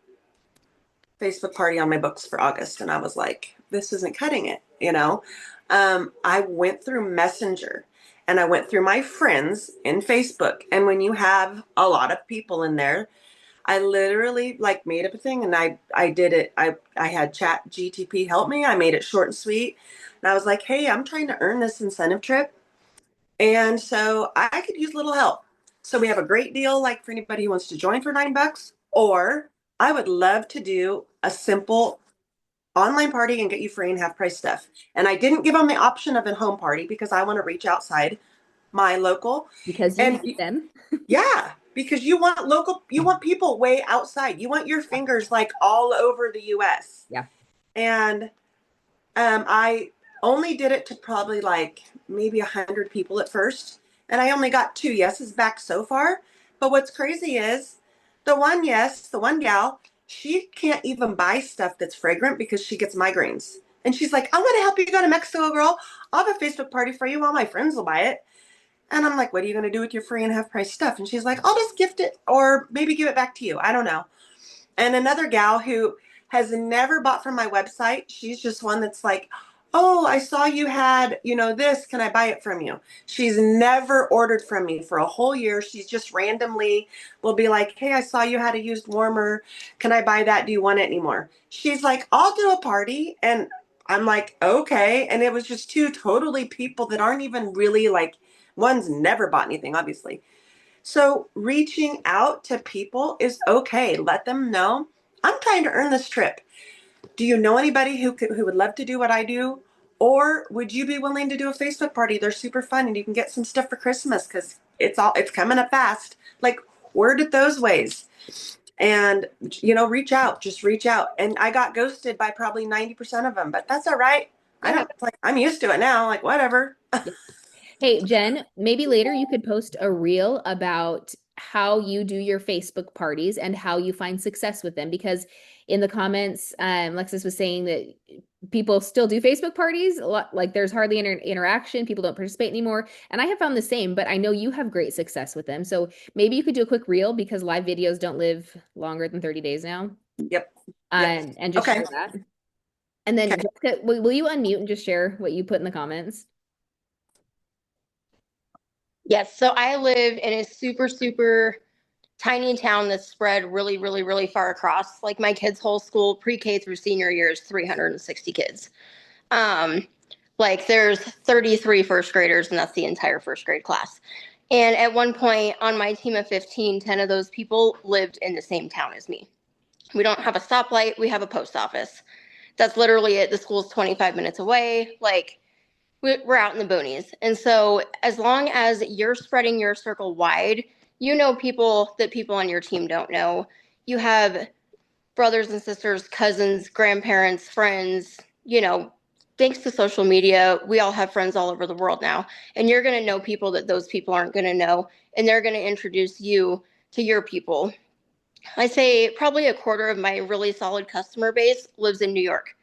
Speaker 4: Facebook party on my books for August, and I was like, this isn't cutting it, you know? I went through Messenger and I went through my friends in Facebook. And when you have a lot of people in there, I literally like made up a thing and I did it. I had Chat GTP help me. I made it short and sweet. And I was like, hey, I'm trying to earn this incentive trip. And so I could use a little help. So we have a great deal, like for anybody who wants to join for $9, or I would love to do a simple online party and get you free and half price stuff. And I didn't give them the option of a home party because I want to reach outside my local.
Speaker 2: Because you
Speaker 4: And
Speaker 2: need them.
Speaker 4: yeah, because you want people way outside. You want your fingers like all over the US.
Speaker 2: Yeah.
Speaker 4: And I only did it to probably like maybe 100 people at first. And I only got 2 yeses back so far. But what's crazy is the one gal, she can't even buy stuff that's fragrant because she gets migraines. And she's like, I want to help you go to Mexico, girl. I'll have a Facebook party for you. All my friends will buy it. And I'm like, what are you going to do with your free and half price stuff? And she's like, I'll just gift it or maybe give it back to you. I don't know. And another gal who has never bought from my website, she's just one that's like, oh, I saw you had, this. Can I buy it from you? She's never ordered from me for a whole year. She's just randomly will be like, hey, I saw you had a used warmer. Can I buy that? Do you want it anymore? She's like, I'll do a party. And I'm like, okay. And it was just two totally people that aren't even really like, one's never bought anything, obviously. So reaching out to people is okay. Let them know I'm trying to earn this trip. Do you know anybody who would love to do what I do? Or would you be willing to do a Facebook party? They're super fun and you can get some stuff for Christmas because it's coming up fast. Like, word it those ways. And reach out, just reach out. And I got ghosted by probably 90% of them, but that's all right.
Speaker 2: Yeah.
Speaker 4: I'm used to it now. Like, whatever.
Speaker 2: Hey, Jen, maybe later you could post a reel about how you do your Facebook parties and how you find success with them. Because in the comments, Lexus was saying that people still do Facebook parties. A lot, like there's hardly interaction. People don't participate anymore. And I have found the same, but I know you have great success with them. So maybe you could do a quick reel because live videos don't live longer than 30 days now.
Speaker 4: Yep.
Speaker 2: And just
Speaker 4: Okay.
Speaker 2: share that. And then Jessica, will you unmute and just share what you put in the comments?
Speaker 8: Yes, so I live in a super, super tiny town that's spread really, really, really far across. Like my kids' whole school, pre-K through senior year is 360 kids. Like there's 33 first graders, and that's the entire first grade class. And at one point on my team of 15, 10 of those people lived in the same town as me. We don't have a stoplight, we have a post office. That's literally it. The school's 25 minutes away. Like we're out in the boonies. And so as long as you're spreading your circle wide, you know people that people on your team don't know. You have brothers and sisters, cousins, grandparents, friends, thanks to social media, we all have friends all over the world now. And you're going to know people that those people aren't going to know. And they're going to introduce you to your people. I say probably a quarter of my really solid customer base lives in New York.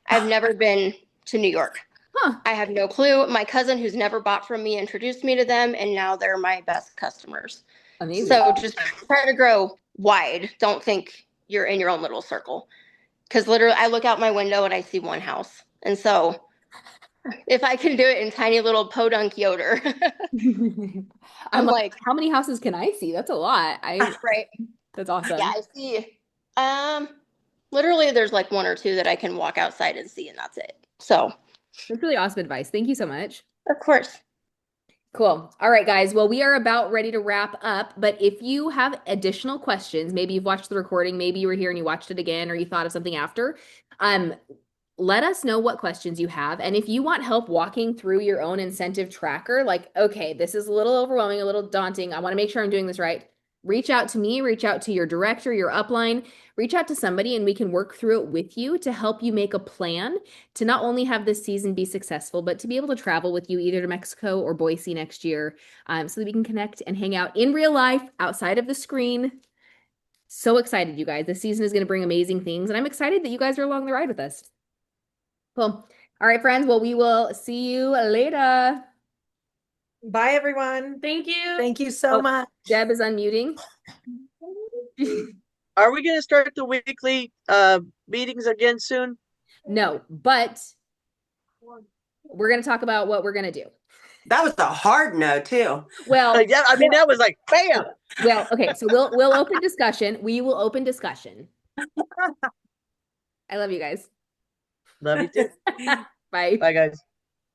Speaker 8: I've never been to New York.
Speaker 2: Huh.
Speaker 8: I have no clue. My cousin who's never bought from me introduced me to them, and now they're my best customers.
Speaker 2: Amazing.
Speaker 8: So just try to grow wide. Don't think you're in your own little circle. Because literally, I look out my window and I see one house. And so if I can do it in tiny little podunk Yoder,
Speaker 2: I'm like, how many houses can I see? That's a lot.
Speaker 8: Right.
Speaker 2: That's awesome.
Speaker 8: Yeah, I see. Literally, there's like one or two that I can walk outside and see, and that's it. So
Speaker 2: that's really awesome advice. Thank you so much.
Speaker 8: Of course.
Speaker 2: Cool. All right, guys. Well, we are about ready to wrap up, but if you have additional questions, maybe you've watched the recording, maybe you were here and you watched it again, or you thought of something after, let us know what questions you have. And if you want help walking through your own incentive tracker, like, okay, this is a little overwhelming, a little daunting. I want to make sure I'm doing this right. Reach out to me, reach out to your director, your upline, reach out to somebody, and we can work through it with you to help you make a plan to not only have this season be successful, but to be able to travel with you either to Mexico or Boise next year, so that we can connect and hang out in real life outside of the screen. So excited, you guys. This season is going to bring amazing things, and I'm excited that you guys are along the ride with us. Cool. All right, friends. Well, we will see you later.
Speaker 3: Bye, everyone.
Speaker 6: Thank you.
Speaker 3: Thank you so much.
Speaker 2: Deb is unmuting.
Speaker 1: Are we going to start the weekly meetings again soon?
Speaker 2: No, but we're going to talk about what we're going to do.
Speaker 4: That was a hard no, too.
Speaker 2: Well,
Speaker 1: yeah, I mean, that was like, bam.
Speaker 2: Well, okay, so we'll open discussion. We will open discussion. I love you guys.
Speaker 1: Love you too.
Speaker 2: Bye.
Speaker 1: Bye, guys.